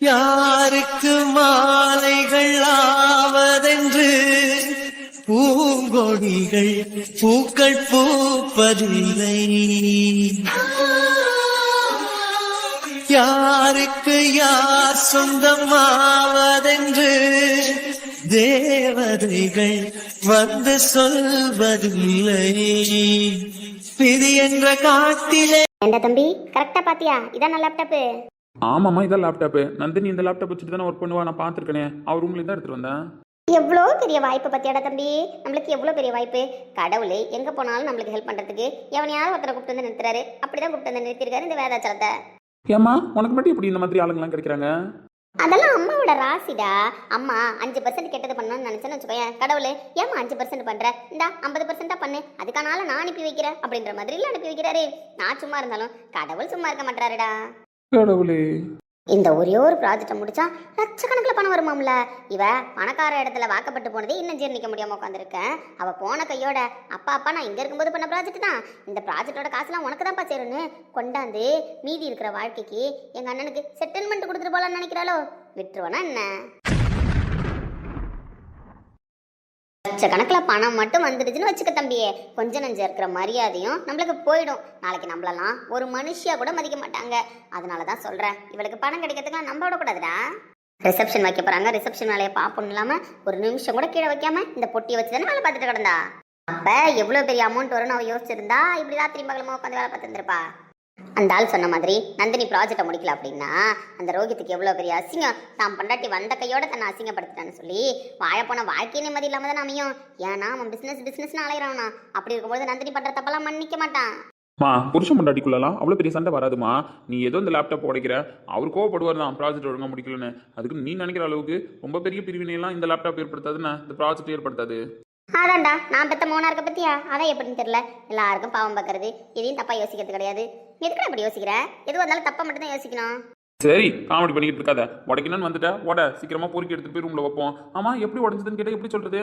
யாருக்கு மாலைகள் ஆவதென்று பூங்கொடிகள் பூக்கள் பூப்பதில்லை. யாருக்கு யார் சொந்தமாவதென்று தேவதைகள் வந்து சொல்வதில்லை. விதி என்ற காட்டிலே. என்ன தம்பி, கரெக்டா பாத்தியா? இதான் லேப்டாப்பு. ஆமாம்மா, இதான் லேப்டாப்பு. நந்தினி இந்த லேப்டாப் வச்சுட்டு தானே ஒர்க் பண்ணுவா, நான் பார்த்துருக்கேனே. அவர் ரூம்லேருந்து தான் எடுத்துகிட்டு வந்தேன். எவ்வளோ பெரிய வாய்ப்பு பத்தியாடா தம்பி, நம்மளுக்கு எவ்வளோ பெரிய வாய்ப்பு. கடவுளே எங்கே போனாலும் நம்மளுக்கு ஹெல்ப் பண்ணுறதுக்கு எவனையாவது ஒருத்தரை கூப்பிட்டு வந்து நிறுத்துறாரு. அப்படிதான் கூப்பிட்டு வந்து நிறுத்திருக்காரு இந்த வேதாச்சலத்தை. ஏம்மா, உனக்கு மட்டும் எப்படி இந்த மாதிரி ஆளுங்கெல்லாம் கிடைக்கிறாங்க? அதெல்லாம் அம்மாவோட ராசிடா. அம்மா 5% கெட்டது பண்ணணும்னு நினைச்சேன்னு வச்சுக்கோயேன். கடவுளே ஏமா 5% பண்ற, இந்தா 50% பண்ணு, அதுக்கானால நான் அனுப்பி வைக்கிறேன் அப்படின்ற மாதிரி அனுப்பி வைக்கிறாரு. நான் சும்மா இருந்தாலும் கடவுள் சும்மா இருக்க மாட்டாருடா. கடவுளே, இந்த ஒரே ஒரு ப்ராஜெக்டை முடிச்சா லட்சக்கணக்கில் பணம் வருமாம்ல. இவ பணக்கார இடத்துல வாக்கப்பட்டு போனதே இன்னும் ஜீர்ணிக்க முடியாம உட்காந்துருக்கேன். அவ போன கையோட அப்பா நான் இங்க இருக்கும்போது பண்ண ப்ராஜெக்ட் தான், இந்த ப்ராஜெக்டோட காசுலாம் உனக்கு தான்ப்பா சேருன்னு கொண்டாந்து மீதி இருக்கிற வாழ்க்கைக்கு எங்க அண்ணனுக்கு செட்டில்மெண்ட் கொடுத்துட்டு போலான்னு நினைக்கிறாளோ. விட்டுருவானா என்ன? லட்சக்கணக்கில் பணம் மட்டும் வந்துடுச்சுன்னு வச்சுக்க தம்பியே, கொஞ்சம் நஞ்சம் இருக்கிற மரியாதையும் நம்மளுக்கு போயிடும். நாளைக்கு நம்மளெல்லாம் ஒரு மனுஷியா கூட மதிக்க மாட்டாங்க. அதனாலதான் சொல்றேன், இவளுக்கு பணம் கிடைக்கிறதுக்கு நம்ம விடக்கூடாதுடா. ரிசப்ஷன் வைக்க போறாங்க, ரிசப்ஷன் வேலையை பார்ப்போம் இல்லாம ஒரு நிமிஷம் கூட கீழே வைக்காம இந்த பொட்டியை வச்சு தானே வேலை பார்த்துட்டு கிடந்தா. அப்ப எவ்வளவு பெரிய அமௌண்ட் வரும்னு அவ யோசிச்சிருந்தா இப்படி ராத்திரி பகலமா உட்காந்து வேலை பார்த்துருப்பா. அந்த ஆள் சொன்ன மாதிரி நந்தினி ப்ராஜெக்டை முடிக்கல அப்படின்னா அந்த ரோகித்துக்கு எவ்வளோ பெரிய அசிங்கம். தான் பொண்டாட்டி வந்த கையோட தன்னை அசிங்கப்படுத்திட்டான்னு சொல்லி வாழப்போன வாழ்க்கை நிம்மதி இல்லாம தான் அமையும். ஏன்னா அவன் பிசினஸ்னு அலையிறானா. அப்படி இருக்கும்போது நந்தினி பண்ற தப்பெல்லாம் மன்னிக்க மாட்டான். புருஷன் பொண்டாட்டிக்குள்ளலாம் அவ்வளோ பெரிய சண்டை வராதுமா. நீ ஏதோ இந்த லேப்டாப் உடைக்கிற, அவர் கோவப்படுவார் தான் ப்ராஜெக்ட் ஒழுங்காக முடிக்கலன்னு. அதுக்கு நீ நினைக்கிற அளவுக்கு ரொம்ப பெரிய பிரிவினையெல்லாம் இந்த லேப்டாப் ஏற்படுத்தாதுன்னு, இந்த ப்ராஜெக்ட் ஏற்படுத்தாது. அதான்டா நான் பெத்த மோனா இருக்க பத்தியா, அதான் எப்படின்னு தெரியல. எல்லாருக்கும் பாவம் பார்க்கறது, எதையும் தப்பா யோசிக்கிறது கிடையாது. எதுக்கு அப்படி யோசிக்கிற? எதுவும் இருந்தாலும் தப்பா மட்டும் தான் யோசிக்கணும். சரி, காமெடி பண்ணிக்கிட்டு இருக்காத. உடைக்கணும்னு வந்துட்டா சீக்கிரமா பொறுக்கி எடுத்துட்டு போய் ரூம்ல வைப்போம். ஆமா, எப்படி உடஞ்சதுன்னு கேட்டா எப்படி சொல்றது?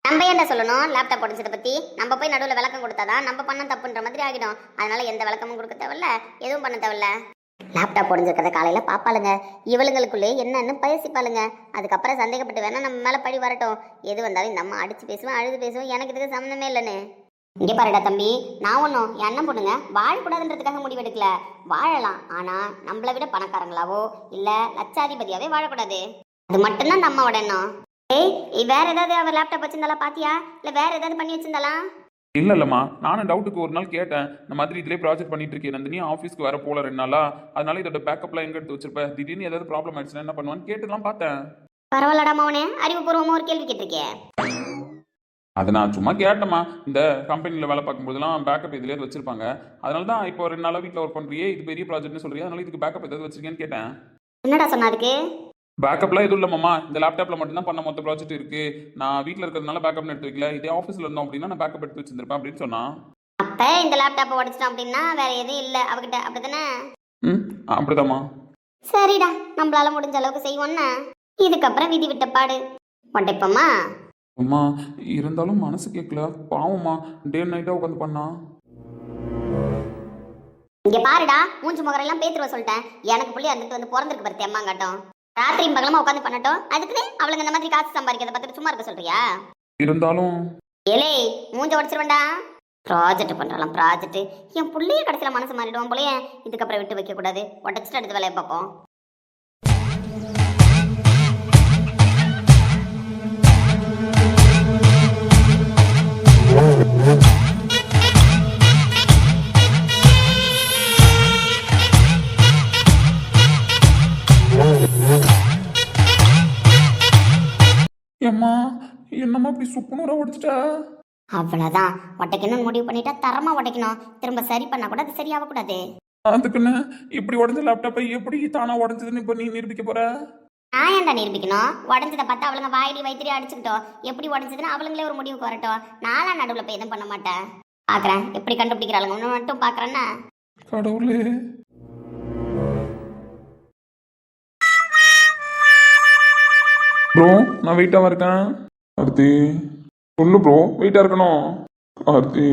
நம்ம என்ன சொல்லணும்? லேப்டாப் உடஞ்சதை பத்தி நம்ம போய் நடுவில் விளக்கம் கொடுத்தாதான் நம்ம பண்ண தப்புன்ற மாதிரி ஆகிடும். அதனால எந்த விளக்கமும் கொடுக்க தேவையில்ல, எதுவும் பண்ண தேவையில்ல. லேப்டாப் உடஞ்சிருக்கிறத காலையில பாப்பாளுங்க, இவளுங்களுக்குள்ளே என்னன்னு பேசிப்பாளுங்க. அதுக்கப்புறம் சந்தேகப்பட்டு வேணா நம்ம மேல பழி வரட்டும். எது வந்தாலும் இந்த அம்மா அடிச்சு பேசுவேன், அழுது பேசுவேன், எனக்கு இதுக்கு சம்மந்தமே இல்லைன்னு. இங்கே பாருடா தம்பி, நான் ஒன்றும் என் அண்ணன் பொண்ணுங்க வாழக்கூடாதுன்றதுக்காக முடிவெடுக்கல. வாழலாம், ஆனா நம்மளை விட பணக்காரங்களாவோ இல்ல லட்சாதிபதியாவே வாழக்கூடாது. அது மட்டும்தான் இந்த அம்மாவோட எண்ணம். வேற ஏதாவது அவர் லேப்டாப் வச்சிருந்தாலா பாத்தியா? இல்ல வேற ஏதாவது பண்ணி வச்சிருந்தாலா? இல்லம்மா, நானும் டவுட்டுக்கு ஒரு நாள் கேட்டேன். இந்த மாதிரி இதுலேயே ப்ராஜெக்ட் பண்ணிட்டு இருக்கேன் நந்தினி, ஆஃபீஸ்க்கு வர போல 2 நாளா, அதனால இதோட பேக்கப்லாம் எங்க எடுத்து வச்சிருப்பேன், திடீர்னு ஏதாவது ப்ராப்ளம் ஆயிடுச்சுன்னா என்ன பண்ணுவான்னு கேட்டுலாம் பார்த்தேன். பரவாயில்லடா மவனே, அறிவுபூர்வமா ஒரு கேள்வி கேட்டிருக்கேன். அதை நான் சும்மா கேட்டேம்மா. இந்த கம்பெனியில் வேலை பார்க்கும்போதெல்லாம் பேக்கப் இதுலேயே வச்சிருப்பாங்க. அதனால தான் இப்போ 2 நாளாக வீட்டில் ஒர்க் பண்ணுறியே, இது பெரிய ப்ராஜெக்ட்னு சொல்றியா, அதனால இதுக்கு பேக்கப் ஏதாவது வச்சிருக்கேன்னு கேட்டேன். என்னடா சொன்னா அதுக்கு? பேக்கப்லாம் எதுவும் இல்லைம்மா, இந்த லேப்டாப்பில் மட்டும்தான் பண்ண மொத்த ப்ராஜெக்ட் இருக்கு. நான் வீட்டில் இருக்கிறதுனால பேக்கப்னு எடுத்து வைக்கல, இதே ஆஃபீஸில் இருந்தோம் அப்படின்னா நான் பேக்கப் எடுத்து வச்சிருப்பேன் அப்படின்னு சொன்னான். அப்ப இந்த லேப்டாப்பை உடைச்சிட்டோம் அப்படின்னா வேற எதுவும் இல்லை அவகிட்ட, அப்படித்தானே? அப்படிதாம்மா. சரிடா, நம்மளால முடிஞ்ச அளவுக்கு செய்வோம்னா. இதுக்கப்புறம் விதி விட்ட பாடு உடைப்போமா? அம்மா, இருந்தாலும் மனசு கேட்கல, பாவம்மா, டே நைட்டாக உட்காந்து பண்ணா. இங்க பாருடா, மூஞ்சி முகரெல்லாம் பேத்துருவ சொல்லிட்டேன். எனக்கு புள்ளி வந்துட்டு வந்து பிறந்திருக்கு பாரு தெம்மாங்காட்டம். ராத்திரி பகலமா உட்காந்து பண்ணட்டும், அதுக்குன்னு அவளுங்க இந்த மாதிரி காசு சம்பாதிக்கிறத பார்த்துட்டு சும்மா இருக்க சொல்றியா? இருந்தாலும் ஏலே, மூஞ்ச உடைச்சிருவேண்டா. ப்ராஜெக்ட் பண்றலாம் ப்ராஜெக்ட், என் புள்ளைய கடைசியில மனசு மாறிடுவோம் போலயே. இதுக்கப்புறம் விட்டு வைக்க கூடாது, உடச்சிட்டு அடுத்த வேலையை பார்ப்போம். ஏம்மா, என்னம்மா இப்படி சுப்புனூரா உடைச்சிட்டா? அவ்வளவுதான், உடைக்கணும்னு முடிவு பண்ணிட்டா தரமா உடைக்கணும். திரும்ப சரி பண்ணா கூட அது சரியாக கூடாது. அதுக்குன்னு இப்படி உடஞ்ச லேப்டாப்பை எப்படி தானா உடஞ்சதுன்னு இப்போ நீ நிரூபிக்க போற? நான் ஏன்டா நிரூபிக்கணும்? உடஞ்சதை பார்த்தா அவளுங்க வாயிடி வைத்திரி அடிச்சுக்கிட்டோம். எப்படி உடஞ்சதுன்னு அவளுங்களே ஒரு முடிவுக்கு வரட்டும். நான்லாம் நடுவில் போய் எதுவும் பண்ண மாட்டேன். பாக்குறேன் எப்படி கண்டுபிடிக்கிறாளுங்க மட்டும் பாக்குறேன்னா. கடவுளே. ப்ரோ, நான் வெயிட்டாக இருக்கேன். கார்த்தி, சொல்லு ப்ரோ, வெயிட்டாக இருக்கணும். கார்த்தி,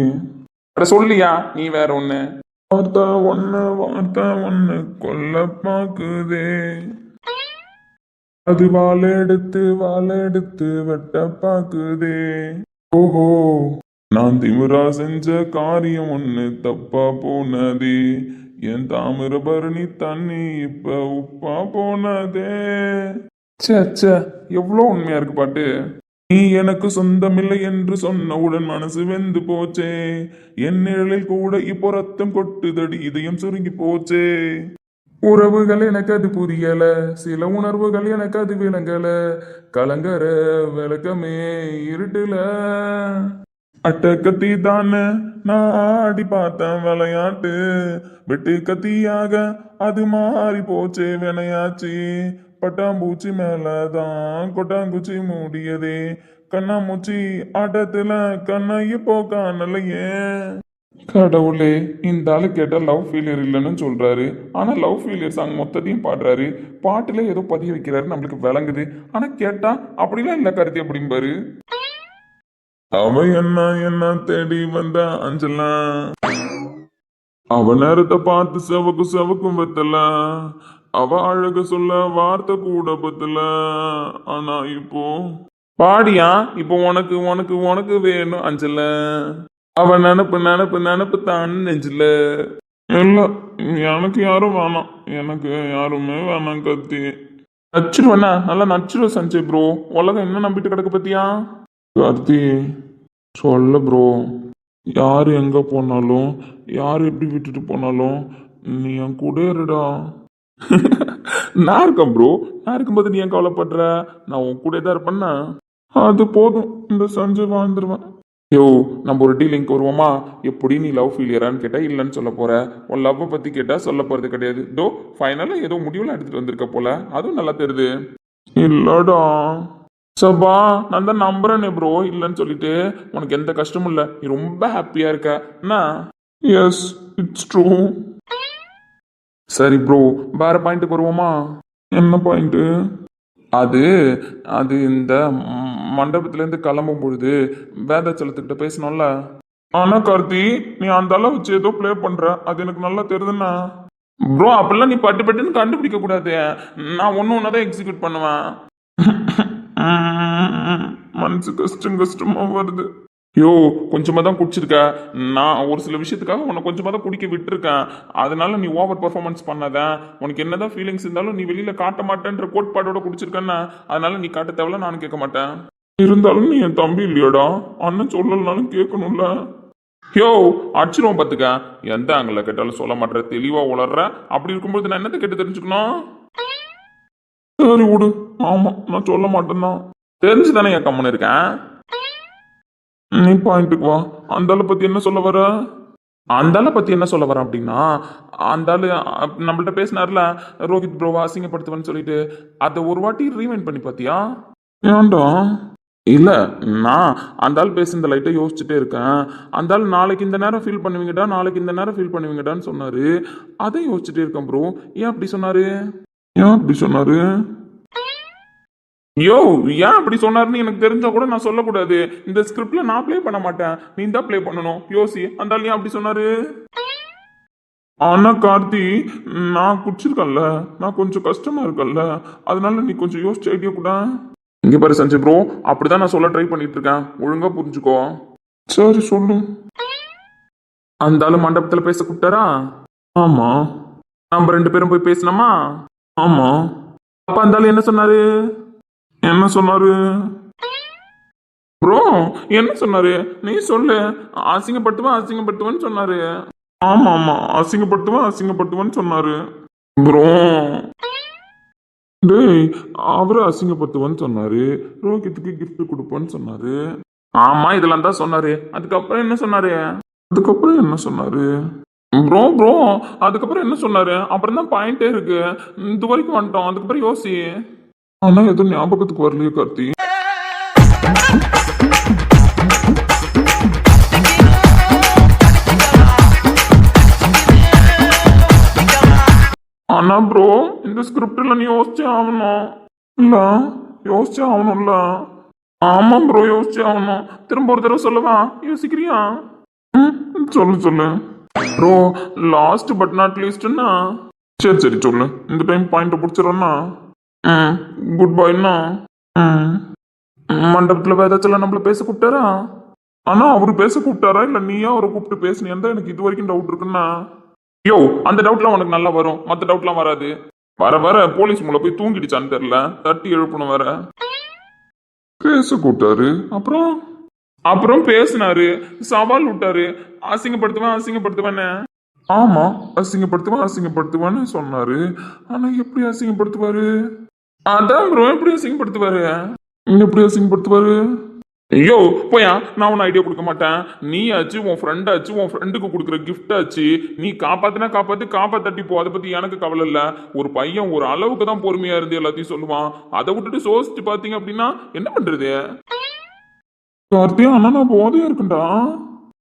அட சொல்லியா, நீ வேற ஒன்று. வார்த்தை ஒன்று கொல்ல பாக்குதே. அது வாழெடுத்து வெட்ட பாக்குதே. ஓஹோ, நான் திமிரா செஞ்ச காரியம் ஒண்ணு தப்பா போனதே. என் தாமிரபரணி தண்ணி இப்ப உப்பா போனதே. ச்சே ச்சே, எவ்வளோ உண்மையா இருக்கு பாட்டு. நீ எனக்கு சொந்தமில்லை என்று சொன்னவுடன் மனசு வெந்து போச்சே. என் நிழலில் கூட இப்போ ரத்தம் கொட்டுதடி, இதயம் சுருங்கி போச்சே. உறவுகள் எனக்கு அது புரியல, சில உணர்வுகள் எனக்கு அது விளங்கல. கலங்கர விளக்கமே இருட்டுல. அட்ட கத்தி தானே நான் ஆடி பார்த்தேன் விளையாட்டு. வெட்டு கத்தியாக அது மாறி போச்சே வினையாச்சு. பட்டாம்பூச்சி மேலதான் கொட்டாங்குச்சி மூடியதே. கண்ணாமூச்சி ஆட்டத்துல கண்ணைய போக்கானலையே. கடவுளே, இந்த ஆளு கேட்டா லவ் ஃபெயிலியர் இல்லைன்னு சொல்றாரு. ஆனா லவ் ஃபெயிலியர் சாங் மொத்தத்தையும் பாடுறாரு. பாட்டுல ஏதோ பதிய வைக்கிறாரு, நம்மளுக்கு விளங்குது. ஆனா கேட்டா அப்படிலாம் இல்ல கருத்து அப்படிம்பாரு. அவ என்ன தேடி வந்த அஞ்சலா. அவ நேரத்தை பார்த்து செவக்கும் பத்தல. அவ அழக சொல்ல வார்த்தை கூட பத்தல. ஆனா இப்போ பாடியா, இப்போ உனக்கு உனக்கு உனக்கு வேணும் அஞ்சல. அவ நினப்பு தான் நெஞ்சில. இல்ல, எனக்கு யாரும் வேணாம், எனக்கு யாருமே வேணாம் கத்தி. நச்சிருவேண்ணா, நல்லா நச்சிருவ சஞ்சய் ப்ரோ. உலகம் என்ன நம்பிட்டு கிடக்கு பத்தியா கார்த்தி. சொல்ல ப்ரோ, யார் எங்க போனாலும் யார் எப்படி விட்டுட்டு போனாலும் நீ என் கூட இருடா. நான் இருக்கேன் ப்ரோ, நான் இருக்கும்போது நீ ஏன் கவலைப்படுற? நான் உன் கூட தான் இருப்பேன்னா அது போதும். இந்த சஞ்சய் வாழ்ந்துருவேன். யோ, நம்ம ஒரு டீலிங்க்கு வருவோமா? எப்படி நீ லவ் ஃபெயிலியரான்னு கேட்டா இல்லைன்னு சொல்ல போற. உன் லவ்வை பத்தி கேட்டா சொல்ல போறது கிடையாது. டோ ஃபைனலா ஏதோ முடிவுல எடுத்துட்டு வந்திருக்க போல, அதுவும் நல்லா தெரியுது. இல்லடா சபா, நான் தான் நம்புறேனே ப்ரோ. இல்லைன்னு சொல்லிட்டு உனக்கு எந்த கஷ்டமும் இல்லை, நீ ரொம்ப ஹாப்பியா இருக்க என்ன? Yes, it's true. சரி ப்ரோ, வேற பாயிண்ட்டுக்கு வருவோமா? என்ன பாயிண்ட்? அது அது இந்த மண்டபத்திலேருந்து கிளம்பும் பொழுது வேதாச்சலத்துக்கிட்ட பேசணும்ல. ஆனா கார்த்தி, நீ அந்த அளவு வச்சு ஏதோ ப்ளே பண்ற, அது எனக்கு நல்லா தெரியுதுண்ணா. ப்ரோ, அப்படிலாம் நீ பட்டுன்னு கண்டுபிடிக்க கூடாது. நான் ஒன்னதான் எக்ஸிக்யூட் பண்ணுவேன். மனசு கஷ்டமா வருது. யோ, கொஞ்சமா தான் குடிச்சிருக்க. நான் ஒரு சில விஷயத்துக்காக உன்னை கொஞ்சமா தான் குடிக்க விட்டுருக்கேன். அதனால நீ ஓவர் பெர்ஃபார்மன்ஸ் பண்ணாத. உனக்கு என்னதான் ஃபீலிங்ஸ் இருந்தாலும் நீ வெளியில காட்ட மாட்டேன்ற கோட்பாடோட குடிச்சிருக்கேன்னா அதனால நீ காட்ட தேவையில்ல, நானும் கேட்க மாட்டேன். இருந்தாலும் நீ என் தம்பி இல்லையாடா, அண்ணன் சொல்லலனாலும் கேட்கணும்ல. யோ, அடிச்சிருவோம் பார்த்துக்க. எந்த ஆங்கில கேட்டாலும் சொல்ல மாட்டேற, தெளிவா உளர்ற. அப்படி இருக்கும்போது நான் என்னத்தை கேட்டு தெரிஞ்சுக்கணும்? சரி விடு. ஆமா, நான் சொல்ல மாட்டேன்னா தெரிஞ்சுதானே என் கம்மன் இருக்கேன். நீ பாயிண்ட்டுக்கு வா. அந்த ஆளை பத்தி என்ன சொல்ல வர? அந்த ஆளை பத்தி என்ன சொல்ல வரேன் அப்படின்னா, அந்த ஆளு நம்மள்ட்ட பேசினார்ல, ரோஹித் ப்ரோவா அசிங்கப்படுத்துவேன்னு சொல்லிட்டு, அதை ஒரு வாட்டி ரீவைண்ட் பண்ணி பாத்தியா? ஏன்டா? இல்ல, நான் அந்த ஆள் பேசி இந்த லைட்டை யோசிச்சுட்டே இருக்கேன். அந்த ஆள் நாளைக்கு இந்த நேரம் ஃபீல் பண்ணுவீங்கடா, நாளைக்கு இந்த நேரம் ஃபீல் பண்ணுவீங்கடான்னு சொன்னாரு. அதை யோசிச்சுட்டே இருக்கேன் ப்ரோ. ஏன் அப்படி சொன்னாரு? யோ, ஏன் அப்படி சொன்னாருன்னு எனக்கு தெரிஞ்சா கூட நான் சொல்லக்கூடாது. இந்த ஸ்கிரிப்ட்ல நான் ப்ளே பண்ண மாட்டேன், நீ தான் ப்ளே பண்ணணும். யோசி, அந்த ஆள் ஏன் அப்படி சொன்னாரு? ஆனா கார்த்தி, நான் குடிச்சிருக்கேன்ல, நான் கொஞ்சம் கஷ்டமா இருக்கேன்ல, அதனால நீ கொஞ்சம் யோசிச்சு ஐடியா கூட. இங்க பாரு சஞ்சய் ப்ரோ, அப்படிதான் நான் சொல்ல ட்ரை பண்ணிட்டு இருக்கேன், ஒழுங்கா புரிஞ்சுக்கோ. சரி சொல்லு. அந்த ஆளு மண்டபத்துல பேச கூப்பிட்டாரா? ஆமா. நம்ம 2 பேரும் போய் பேசினோமா? ஆமா. அப்ப அந்த ஆளு என்ன சொன்னாரு ப்ரோ? என்ன சொன்னாரு நீ சொல்லு. அசிங்கப்பட்டுவன்னு சொன்னாரு. ஆமா, அசிங்கப்பட்டுவன்னு சொன்னாரு ப்ரோ. டேய், அவரு அசிங்கப்பட்டுவன்னு சொன்னாரு, ரோஹித்துக்கு கிஃப்ட் கொடுப்பேன்னு சொன்னாரு. ஆமா, இதெல்லாம் தான் சொன்னாரு. அதுக்கப்புறம் என்ன சொன்னாரு ப்ரோ? அதுக்கப்புறம் என்ன சொன்னாரு? அப்புறம் தான் பாயிண்டே இருக்கு. இது வரைக்கும் வந்துட்டோம், அதுக்கப்புறம் யோசி. ஆனா எதுவும் ஞாபகத்துக்கு வரலையே கார்த்தி. ஆனா ப்ரோ, இந்த ஸ்கிரிப்ட்ல நீ யோசிச்சே ஆகணும்ல. ஆமா ப்ரோ, யோசிச்சே ஆகணும். திரும்ப ஒரு தடவை சொல்லவா? யோசிக்கிறியா? சொல்லு ப்ரோ. லாஸ்ட் பட் நாட் லீஸ்ட்னா சரி சொல்லு. இந்த டைம் பாயிண்ட் பிடிச்சிடறோம்னா குட் பாய்னா மண்டபத்தில் வேதாச்சலம் நம்மள பேச கூப்பிட்டாரா? ஆனா அவரு பேச கூப்பிட்டாரா இல்ல நீயா அவரை கூப்பிட்டு பேசுனியா தான் எனக்கு இது வரைக்கும் டவுட் இருக்குன்னா. யோ அந்த டவுட்லாம் உனக்கு நல்லா வரும், மற்ற டவுட்லாம் வராது. வர வர போலீஸ் மூளை போய் தூங்கிடுச்சான்னு தெரியல, தட்டி எழுப்பணும் வேற. பேச கூப்பிட்டாரு, அப்புறம் பேசினாரு, சவால் விட்டாரு, அசிங்கப்படுத்துவேன்னு. ஆமா அசிங்கப்படுத்துவேன்னு சொன்னாரு. ஆனா எப்படி அசிங்கப்படுத்துவாரு? அதான் ப்ரோ எப்படி அசிங்கப்படுத்துவாரு? ஐயோ போயா, நான் உன்ன ஐடியா கொடுக்க மாட்டேன். நீ ஆச்சு, உன் ஃப்ரெண்டாச்சு, உன் ஃப்ரெண்டுக்கு கொடுக்குற கிஃப்ட் ஆச்சு. நீ காப்பாத்தட்டி போ, அதை பத்தி எனக்கு கவலை இல்ல. ஒரு பையன் ஒரு அளவுக்கு தான் பொறுமையா இருந்து எல்லாத்தையும் சொல்லுவான். அதை விட்டுட்டு சோசிச்சு பாத்தீங்க அப்படின்னா என்ன பண்றது? கார்த்தியா அண்ணா நான் போதையா இருக்குண்டா.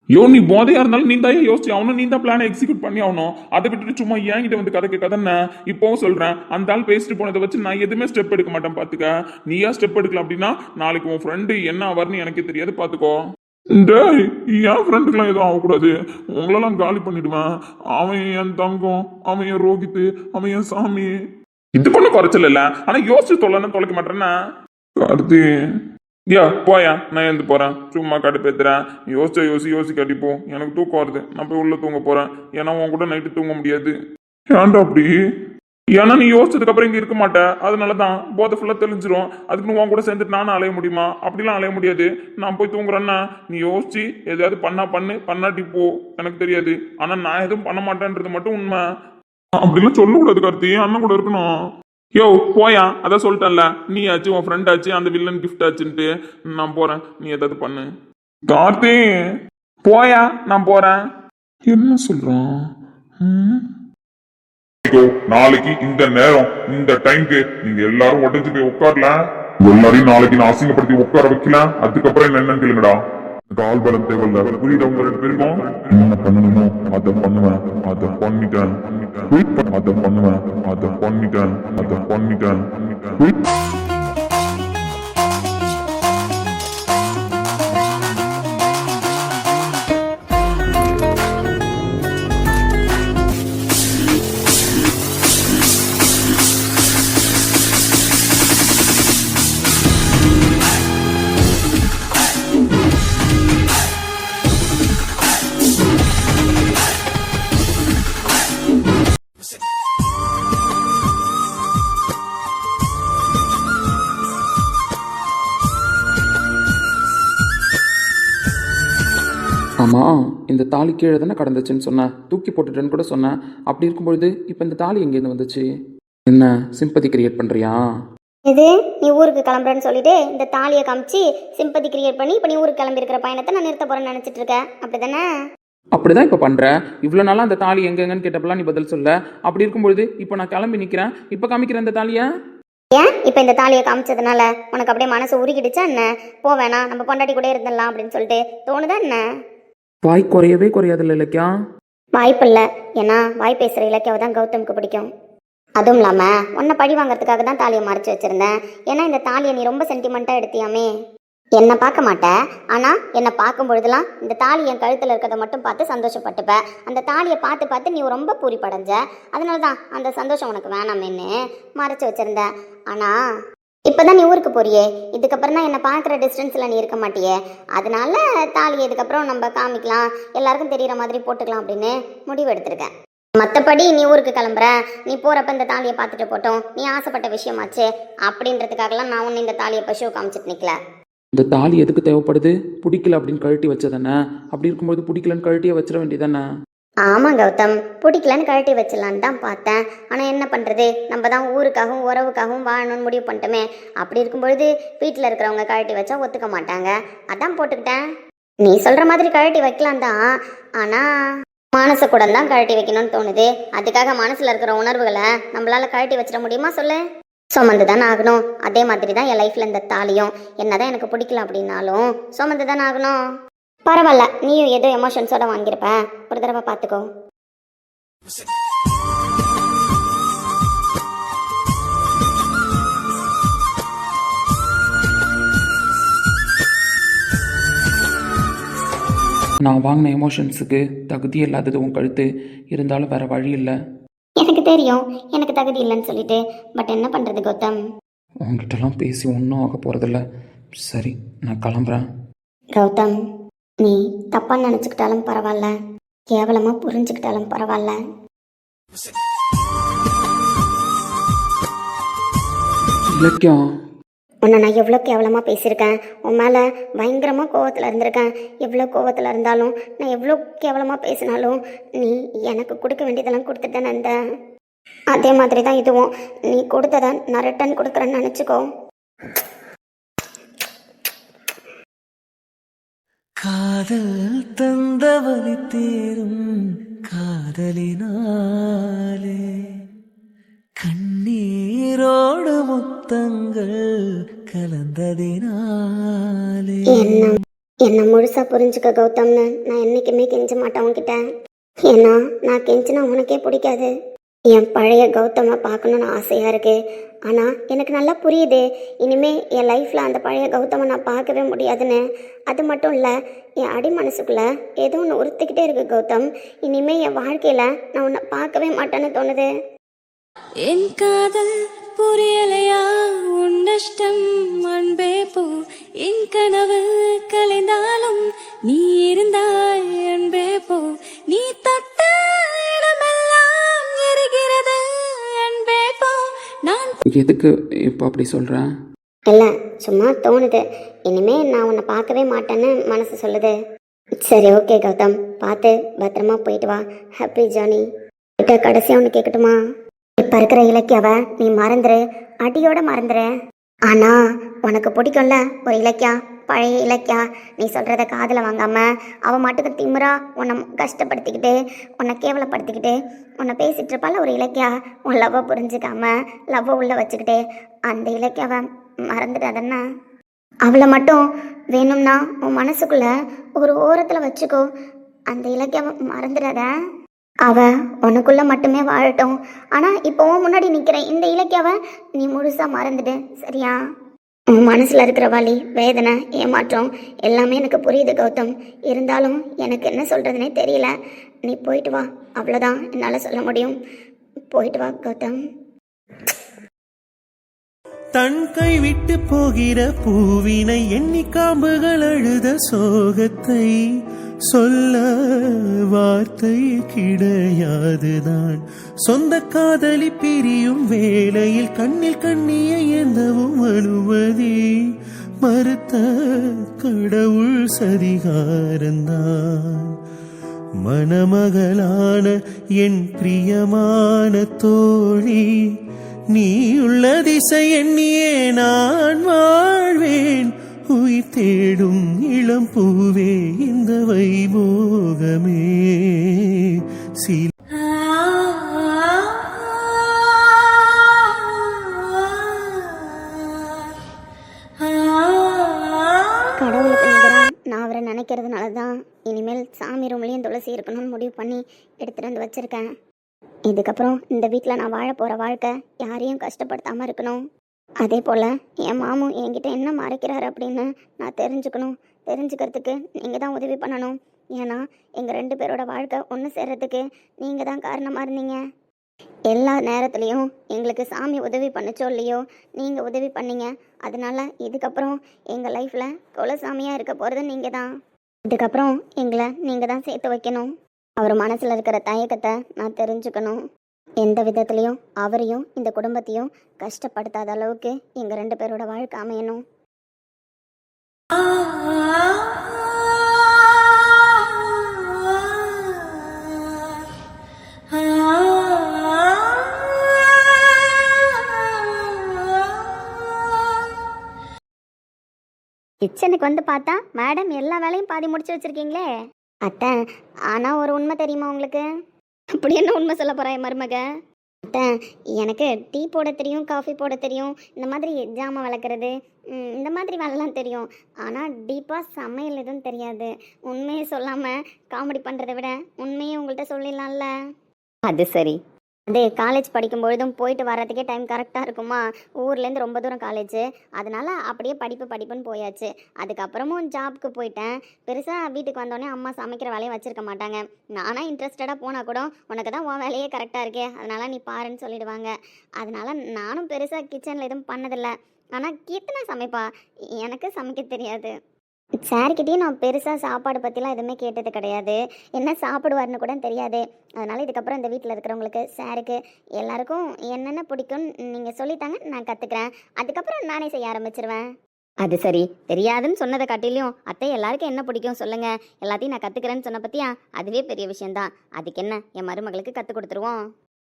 யோ நீ போதையா இருந்தாலும் நீ தான் யோசிச்சு அவனும், நீ தான் பிளானை எக்ஸிக்யூட் பண்ணி ஆகணும். அதை விட்டுட்டு சும்மா என்கிட்ட வந்து கதைன்னு இப்பவும் சொல்றேன். அந்த ஆள் பேசிட்டு போனதை வச்சு நான் எதுவுமே ஸ்டெப் எடுக்க மாட்டேன் பாத்துக்க. நீயா ஸ்டெப் எடுக்கலாம் அப்படின்னா நாளைக்கு உன் ஃப்ரெண்டு என்ன ஆவார்னு எனக்கு தெரியாது பாத்துக்கோ. டேய் என் ஃப்ரெண்டுக்கெல்லாம் எதுவும் ஆகக்கூடாது, உங்களெல்லாம் காலி பண்ணிடுவேன். அவன் என் தங்கம், அவன் என் ரோஹித், அவன் என் சாமி. இது பண்ண குறைச்சல் இல்ல, ஆனா யோசிச்சு தொலைக்க மாட்டேன்னா. கார்த்தி யா போயா, நான் எழுந்து போறேன். சும்மா கடுப்பேத்துறேன். யோசி கட்டிப்போம். எனக்கு தூக்கம் வருது, நான் போய் உள்ள தூங்க போறேன். ஏன்னா உன் கூட நைட்டு தூங்க முடியாது. ஏன்டா அப்படி? ஏன்னா நீ யோசிச்சதுக்கு அப்புறம் இங்க இருக்க மாட்டேன், அதனாலதான் போதை ஃபுல்லா தெளிஞ்சிரும். அதுக்கு உன் கூட சேர்ந்துட்டு நானும் அலைய முடியுமா? அப்படிலாம் அலைய முடியாது. நான் போய் தூங்குறேன்னா நீ யோசிச்சு எதாவது பண்ணாட்டி போ, எனக்கு தெரியாது. ஆனா நான் எதுவும் பண்ண மாட்டேன்றது மட்டும் உண்மை. அப்படிலாம் சொல்லக்கூடாது கார்த்தி, அண்ணன் கூட இருக்கணும். யோ போயா, அதான் சொல்லிட்டேன்ல, நீ ஆச்சு, உன் ஃப்ரெண்ட் ஆச்சு, அந்த வில்லன் கிஃப்ட் ஆச்சுன்ட்டு. நான் போறேன், நீ ஏதாவது பண்ணு. கார்த்தி போயா, நான் போறேன். என்ன சொல்றான்? நாளைக்கு இந்த நேரம் இந்த டைம்க்கு நீங்க எல்லாரும் உடஞ்சு போய் உட்காரல. எல்லாரையும் நாளைக்கு நான் அசிங்கப்படுத்தி உட்கார வைக்கல. அதுக்கப்புறம் என்னன்னு கேளுங்கடா. கால் பலம் தேவையில்ல, புரியுது? உங்க 2 பேருக்கும் என்ன பண்ணணுமோ அதை பண்ணுவேன், அதை பண்ணிட்டேன். ஆமாம், இந்த தாலி கீழே தானே கடந்துச்சுன்னு சொன்னேன், தூக்கி போட்டுட்டேன்னு கூட சொன்னேன். அப்படி இருக்கும்பொழுது இப்போ இந்த தாலி எங்கேருந்து வந்துச்சு? என்ன சிம்பதி கிரியேட் பண்ணுறியா? இது நீ ஊருக்கு கிளம்புறேன்னு சொல்லிட்டு இந்த தாலியை காமிச்சு சிம்பதி கிரியேட் பண்ணி இப்போ நீ ஊருக்கு கிளம்பி இருக்கிற பயணத்தை நான் நிறுத்த போறேன்னு நினைச்சிட்டு இருக்கேன், அப்படிதானே? அப்படிதான் இப்போ பண்ணுறேன். இவ்வளோ நாளாக அந்த தாலி எங்கெங்கன்னு கேட்டப்பெல்லாம் நீ பதில் சொல்ல. அப்படி இருக்கும்பொழுது இப்போ நான் கிளம்பி நிற்கிறேன், இப்போ காமிக்கிறேன் இந்த தாலியை. ஏன் இப்போ இந்த தாலியை காமிச்சதுனால உனக்கு அப்படியே மனசு உருகிடுச்சா என்ன? போவேணா, நம்ம பொண்டாட்டி கூட இருந்துடலாம் அப்படின்னு சொல்லிட்டு தோணுதா என்ன? வாய் குறையவே குறையாதுல்ல இலக்கியா? வாய்ப்பு இல்லை, ஏன்னா வாய் பேசுகிற இலக்கியாவை தான் கௌதமுக்கு பிடிக்கும். அதுவும் இல்லாமல் உன்னை பழி வாங்கறதுக்காக தான் தாலியை மறைச்சு வச்சுருந்தேன். ஏன்னா இந்த தாலியை நீ ரொம்ப சென்டிமெண்ட்டாக எடுத்தியாமே. என்னை பார்க்க மாட்டேன், ஆனால் என்னை பார்க்கும் பொழுதுலாம் இந்த தாலி என் கழுத்தில் இருக்கிறத மட்டும் பார்த்து சந்தோஷப்பட்டுப்ப. அந்த தாலியை பார்த்து நீ ரொம்ப பூரிப்படைஞ்ச. அதனால தான் அந்த சந்தோஷம் உனக்கு வேணாமேன்னு மறைச்சு வச்சுருந்தேன். ஆனால் இப்போதான் நீ ஊருக்கு போறியே, இதுக்கப்புறம் தான் என்னை பார்க்குற டிஸ்டன்ஸில் நீ இருக்க மாட்டியே. அதனால தாலி இதுக்கப்புறம் நம்ம காமிக்கலாம், எல்லாருக்கும் தெரிகிற மாதிரி போட்டுக்கலாம் அப்படின்னு முடிவு எடுத்திருக்கேன். மற்றபடி நீ ஊருக்கு கிளம்புற, நீ போகிறப்ப இந்த தாலியை பார்த்துட்டு போட்டோம், நீ ஆசைப்பட்ட விஷயமாச்சு அப்படின்றதுக்காகலாம் நான் ஒன்று இந்த தாலியை பஷு காமிச்சிட்டு நிற்கல. இந்த தாலி எதுக்கு தேவைப்படுது? பிடிக்கல அப்படின்னு கழட்டி வச்சதானே? அப்படி இருக்கும்போது பிடிக்கலன்னு கழட்டியே வச்சிட வேண்டியதானே? ஆமாம் கௌதம், பிடிக்கலன்னு கழட்டி வச்சிடலான்னு தான் பார்த்தேன். ஆனால் என்ன பண்ணுறது, நம்ம தான் ஊருக்காகவும் உறவுக்காகவும் வாழணும்னு முடிவு பண்ணிட்டோமே. அப்படி இருக்கும்பொழுது வீட்டில் இருக்கிறவங்க கழட்டி வச்சா ஒத்துக்க மாட்டாங்க, அதான் போட்டுக்கிட்டேன். நீ சொல்கிற மாதிரி கழட்டி வைக்கலாம் தான், ஆனால் மனசை கூட தான் கழட்டி வைக்கணும்னு தோணுது. அதுக்காக மனசில் இருக்கிற உணர்வுகளை நம்மளால கழட்டி வச்சிட முடியுமா சொல்லு? சுமந்து தானே ஆகணும். அதே மாதிரி தான் என் லைஃப்பில் இந்த தாலியும் என்னதான் எனக்கு பிடிக்கல அப்படின்னாலும் சுமந்து தானே ஆகணும். பரவாயில்ல, நீயும் ஏதோ எமோஷன்ஸோட வாங்கியிருப்ப, ஒரு தடவை பார்த்துக்கோ. நான் வாங்கின எமோஷன்ஸுக்கு தகுதி இல்லாதது உன் கழுத்து, இருந்தாலும் வேற வழி இல்லை. எனக்கு எனக்கு தெரியும் எனக்கு தகுதி இல்லைன்னு சொல்லிட்டு. பட் என்ன பண்ணுறது கௌதம்? உங்ககிட்டலாம் பேசி ஒன்றும் ஆக போகிறதில்ல. சரி, நான் கிளம்புறேன். கௌதம், நீ தப்பாக நினச்சிக்கிட்டாலும் பரவாயில்ல, கேவலமாக புரிஞ்சுக்கிட்டாலும் பரவாயில்ல. இலக்கியா, உன்னை நான் எவ்வளோ கேவலமாக பேசியிருக்கேன், உன் மேலே பயங்கரமாக கோவத்தில் இருந்திருக்கேன். எவ்வளோ கோவத்தில் இருந்தாலும், நான் எவ்வளோ கேவலமாக பேசினாலும் நீ எனக்கு கொடுக்க வேண்டியதெல்லாம் கொடுத்துட்டு தானே இருந்தேன். அதே மாதிரி தான் இதுவும். நீ கொடுத்ததை நான் ரிட்டர்ன் கொடுக்குறேன்னு நினச்சிக்கோ. காதல் தந்தவழி தேரும் காதலினாலே கண்ணீரோடு முத்தங்கள் கலந்ததினாலே. என்னை முழுசாக புரிஞ்சுக்க கௌதம்னு நான் என்றைக்குமே கெஞ்ச மாட்டேன் உன்கிட்ட. ஏன்னா நான் கெஞ்சினா உனக்கே பிடிக்காது. என் பழைய கௌதமை பார்க்கணுன்னு ஆசையாக இருக்கு. ஆனால் எனக்கு நல்லா புரியுது, இனிமேல் என் லைஃப்பில் அந்த பழைய கௌதமை நான் பார்க்கவே முடியாதுன்னு. அது மட்டும் இல்லை, என் அடி மனசுக்குள்ளே ஏதோ ஒன்று உறுத்திக்கிட்டே இருக்கு கௌதம். இனிமேல் என் வாழ்க்கையில் நான் உன்னை பார்க்கவே மாட்டேன்னு தோணுது. என் காதல் புரியலையா, உன் நஷ்டம் அன்பே போ. என் கனவு கலைந்தாலும் நீ இருந்தாய் அன்பே போ. நீ தொட்ட இடமெல்லாம் எரிகிறது அன்பே போ. நான் எதுக்கு இப்போ அப்படி சொல்கிறேன்? இல்லை, சும்மா தோணுது. இனிமேல் நான் உன்னை பார்க்கவே மாட்டேன்னு மனசு சொல்லுது. சரி, ஓகே கௌதம், பார்த்து பத்திரமா போயிட்டு வா. Happy journey. கிட்ட கடைசியாக ஒன்று கேட்கட்டுமா? இப்போ இருக்கிற இலக்கியாவை நீ மறந்துரு, அடியோட மறந்துரு. ஆனால் உனக்கு பிடிக்கும்ல ஒரு இலக்கியா, பழைய இலக்கியா. நீ சொல்கிறத காதில் வாங்காமல் அவன் மட்டுக்கு திமிரா உன்னை கஷ்டப்படுத்திக்கிட்டு, உன்னை கேவலப்படுத்திக்கிட்டு உன்னை பேசிகிட்டு இருப்பாள் ஒரு இலக்கியா. உன் லவ்வை புரிஞ்சுக்காம லவ்வை உள்ளே வச்சுக்கிட்டு அந்த இலக்கியாவை மறந்துடாதன்னா. அவளை மட்டும் வேணும்னா உன் மனசுக்குள்ள ஒரு ஓரத்தில் வச்சுக்கோ. அந்த இலக்கியாவை மறந்துடாத. அவ உனக்குள்ள மட்டுமே வாழட்டும். ஆனால் இப்போ முன்னாடி நிற்கிற இந்த இலக்கியாவை நீ முழுசாக மறந்துடு, சரியா? உன் மனசில் இருக்கிற வலி, வேதனை, ஏமாற்றம் எல்லாமே எனக்கு புரியுது கௌதம். இருந்தாலும் எனக்கு என்ன சொல்கிறதுனே தெரியல. நீ போயிட்டு வா, அவ்வளோதான் என்னால் சொல்ல முடியும். போயிட்டு வா கௌதம். தன் கை விட்டு போகிற பூவினை எண்ணி காம்புகள் அழுத சோகத்தை சொல்ல வார்த்தை கிடையாதுதான். சொந்த காதலி பிரியும் வேளையில் கண்ணில் கண்ணியை எந்தவும் அனுமதி மறுத்த கடவுள் சதிகாரந்தான். மணமகளான என் பிரியமான தோழி, நீ உள்ள திசை எண்ணியே நான் வாழ்வேன். உயிர் தேடும் இளம் பூவே இந்த வைபோகமே சில கடவுளுக்கு நிகராக நான் அவரை நினைக்கிறதுனால தான் இனிமேல் சாமி ரூம்லேயும் துளசி இருக்கணும்னு முடிவு பண்ணி எடுத்துகிட்டு வந்து வச்சுருக்கேன். இதுக்கப்புறம் இந்த வீட்டில் நான் வாழ போகிற வாழ்க்கை யாரையும் கஷ்டப்படுத்தாமல் இருக்கணும். அதே போல் என் மாமும் என்கிட்ட என்ன மறைக்கிறாரு அப்படின்னு நான் தெரிஞ்சுக்கணும். தெரிஞ்சுக்கிறதுக்கு நீங்கள் தான் உதவி பண்ணணும். ஏன்னா எங்கள் 2 பேரோட வாழ்க்கை ஒன்று சேர்றதுக்கு நீங்கள் தான் காரணமாக இருந்தீங்க. எல்லா நேரத்துலையும் எங்களுக்கு சாமி உதவி பண்ணுச்சோ இல்லையோ, நீங்கள் உதவி பண்ணீங்க. அதனால இதுக்கப்புறம் எங்கள் லைஃப்பில் குலசாமியாக இருக்க போகிறது நீங்கள் தான். இதுக்கப்புறம் எங்களை நீங்கள் தான் சேர்த்து வைக்கணும். அவர் மனசில் இருக்கிற தயக்கத்தை நான் தெரிஞ்சுக்கணும். எந்த விதத்துலையும் அவரையும் இந்த குடும்பத்தையும் கஷ்டப்படுத்தாத அளவுக்கு எங்கள் 2 பேரோட வாழ்க்கை அமையணும். கிச்சனுக்கு வந்து பார்த்தா மேடம் எல்லா வேலையும் பாதி முடிச்சு வச்சிருக்கீங்களே. அத்தை, ஆனால் ஒரு உண்மை தெரியுமா உங்களுக்கு? அப்படி என்ன உண்மை சொல்ல போகிறேன் என் மருமக? அத்தை, எனக்கு டீ போட தெரியும், காஃபி போட தெரியும், இந்த மாதிரி ஜாமான் வளர்க்குறது, இந்த மாதிரி வேலைலாம் தெரியும். ஆனால் டீப்பாக சமையல் எதுவும் தெரியாது. உண்மையை சொல்லாமல் காமெடி பண்ணுறதை விட உண்மையை உங்கள்கிட்ட சொல்லிடலாம்ல. அது சரி, அது காலேஜ் படிக்கும்பொழுதும் போயிட்டு வர்றதுக்கே டைம் கரெக்டாக இருக்குமா. ஊர்லேருந்து ரொம்ப தூரம் காலேஜ், அதனால அப்படியே படிப்புன்னு போயாச்சு. அதுக்கப்புறமும் ஜாப்க்கு போயிட்டேன். பெருசாக வீட்டுக்கு வந்தோடனே அம்மா சமைக்கிற வேலையை வச்சிருக்க மாட்டாங்க. நானாக இன்ட்ரெஸ்டடாக போனால் கூட உனக்கு தான் உன் வேலையே கரெக்டாக இருக்கே, அதனால நீ பாருன்னு சொல்லிடுவாங்க. அதனால நானும் பெருசாக கிச்சனில் எதுவும் பண்ணதில்லை. ஆனால் கீர்த்தனா சமைப்பா, எனக்கு சமைக்க தெரியாது. சார்கிட்டையும் நான் பெருசாக சாப்பாடு பற்றிலாம் எதுவுமே கேட்டது கிடையாது. என்ன சாப்பிடுவார்னு கூட தெரியாது. அதனால் இதுக்கப்புறம் இந்த வீட்டில் இருக்கிறவங்களுக்கு சாருக்கு எல்லாருக்கும் என்னென்ன பிடிக்கும்னு நீங்கள் சொல்லித்தாங்க, நான் கற்றுக்குறேன். அதுக்கப்புறம் நானே செய்ய ஆரம்பிச்சிருவேன். அது சரி, தெரியாதுன்னு சொன்னதை காட்டிலையும் அத்தை எல்லாருக்கும் என்ன பிடிக்கும் சொல்லுங்கள், எல்லாத்தையும் நான் கற்றுக்கிறேன்னு சொன்ன பற்றியா, அதுவே பெரிய விஷயந்தான். அதுக்கு என்ன, என் மருமகளுக்கு கற்றுக் கொடுத்துருவோம்.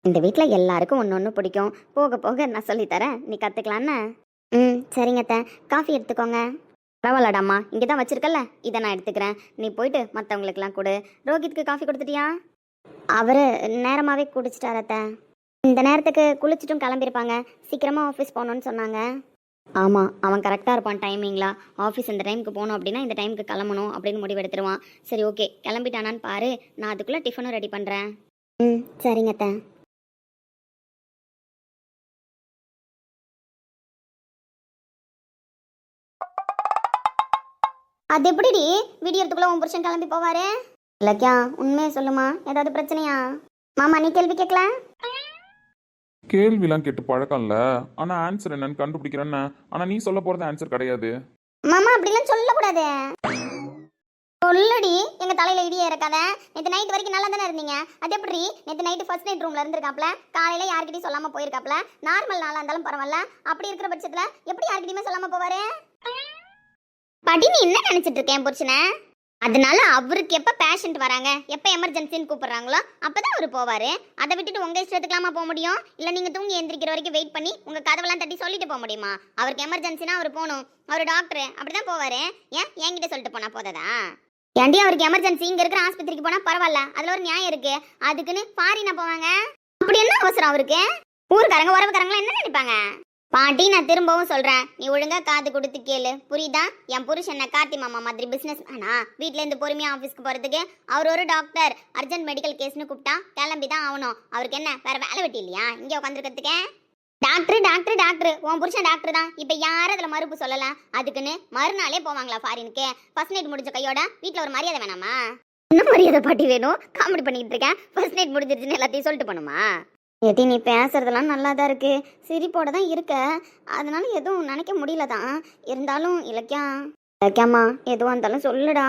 இந்த வீட்டில் எல்லாருக்கும் ஒன்று ஒன்று பிடிக்கும். போக போக நான் சொல்லித்தரேன், நீ கற்றுக்கலான்னு. சரிங்க அத்தை, காஃபி எடுத்துக்கோங்க. பரவாயில்லடாம்மா, இங்கே தான் வச்சிருக்கல, இதை நான் எடுத்துக்கிறேன். நீ போயிட்டு மற்றவங்களுக்கெல்லாம் கொடு. ரோஹித்க்கு காஃபி கொடுத்துட்டியா? அவர் நேரமாகவே குடிச்சிட்டார் அத்தை. இந்த நேரத்துக்கு குளிச்சுட்டும் கிளம்பியிருப்பாங்க, சீக்கிரமாக ஆஃபீஸ் போகணுன்னு சொன்னாங்க. ஆமாம், அவன் கரெக்டாக இருப்பான் டைமிங்லாம். ஆஃபீஸ் இந்த டைமுக்கு போகணும் அப்படின்னா இந்த டைமுக்கு கிளம்பணும் அப்படின்னு முடிவு எடுத்துருவான். சரி ஓகே, கிளம்பிட்டானான்னு பாரு, நான் அதுக்குள்ளே டிஃபனும் ரெடி பண்ணுறேன். சரிங்க அத்தை. அது எப்படிடி விடியறதுக்குள்ள உன் புருஷன் கிளம்பி போவாரு? இல்லக்கியா, உண்மையை சொல்லுமா, ஏதாவது பிரச்சனையா? மாமா நீ கேள்வி கேட்கல? கேள்விலாம் கேட்டு பழக்கம் இல்லை, ஆனால் ஆன்சர் என்னன்னு கண்டுபிடிக்கிறேன்னு. ஆனால் நீ சொல்ல போகிறது ஆன்சர் கிடையாது. மாமா அப்படிலாம் சொல்லக்கூடாது. சொல்லடி, எங்க தலையில இடியே இருக்காத. நேற்று நைட் வரைக்கும் நல்லா தானே இருந்தீங்க. அது எப்படி நேற்று நைட்டு ஃபர்ஸ்ட் நைட் ரூம்ல இருந்திருக்காப்ல, காலையில யார்கிட்டயும் சொல்லாம போயிருக்காப்ல. நார்மல் நாளா இருந்தாலும் பரவாயில்ல, அப்படி இருக்கிற பட்சத்துல எப்படி யார்கிட்டயுமே சொல்லாம போவாரு? படி, நீ என்ன நினைச்சிட்டு இருக்கேன் புருஷனை? அதனால அவருக்கு எப்ப பேஷண்ட் வராங்க, எப்ப எமர்ஜென்சின்னு கூப்பிடுறாங்களோ அப்பதான் அவரு போவாரு. அதை விட்டுட்டு உங்க இஷ்டத்துக்கலாமா போக முடியும்? இல்ல நீங்க தூங்கி எந்திரிக்கிற வரைக்கும் வெயிட் பண்ணி உங்க கதவெல்லாம் தட்டி சொல்லிட்டு போக முடியுமா? அவருக்கு எமர்ஜென்சினா அவர் போகணும், அவர் டாக்டர், அப்படிதான் போவாரு. ஏன் என்கிட்ட சொல்லிட்டு போனா போதா? ஏன்டி அவருக்கு எமர்ஜென்சி இங்க இருக்கிற ஆஸ்பத்திரிக்கு போனா பரவாயில்ல, அதுல ஒரு நியாயம் இருக்கு. அதுக்குன்னு ஃபாரினா போவாங்க? அப்படி என்ன அவசரம் அவருக்கு? ஊருக்காரங்க உறவுக்காரங்களாம் என்ன நினைப்பாங்க? பாட்டி, நான் திரும்பவும் சொல்றேன், நீ ஒழுங்கா காது கொடுத்து கேளு, புரியுதா? என் புருஷன் கார்த்தி மாமா மாதிரி பிசினஸ் ஆனா வீட்ல இருந்து பொறுமையா ஆஃபீஸ்க்கு போறதுக்கு. அவர் ஒரு டாக்டர், அர்ஜென்ட் மெடிக்கல் கேஸ்னு கூப்பிட்டா கிளம்பி தான் ஆகணும். அவருக்கு என்ன வேற வேலை வெட்டி இல்லையா இங்கே உட்காந்துருக்கிறதுக்கு? டாக்டர் டாக்டர் டாக்டர், உன் புருஷன் டாக்டர் தான். இப்ப யாரும் அதுல மறுப்பு சொல்லல. அதுக்குன்னு மறுநாளே போவாங்களா ஃபாரினுக்கு? ஃபர்ஸ்ட் நைட் முடிஞ்ச கையோட வீட்டுல ஒரு மரியாதை வேணாமா? என்ன மரியாதை பாட்டி வேணும்? காமெடி பண்ணிட்டு இருக்கேன். ஃபர்ஸ்ட் நைட் முடிஞ்சிருச்சுன்னு எல்லாத்தையும் சொல்லிட்டு போணுமா? ஏட்டி, நீ பேசுறதெல்லாம் நல்லா தான் இருக்கு, சிரிப்போட தான் இருக்க, அதனால எதுவும் நினைக்க முடியல தான். இருந்தாலும் இலக்கியாம்மா எதுவாக இருந்தாலும் சொல்லுடா.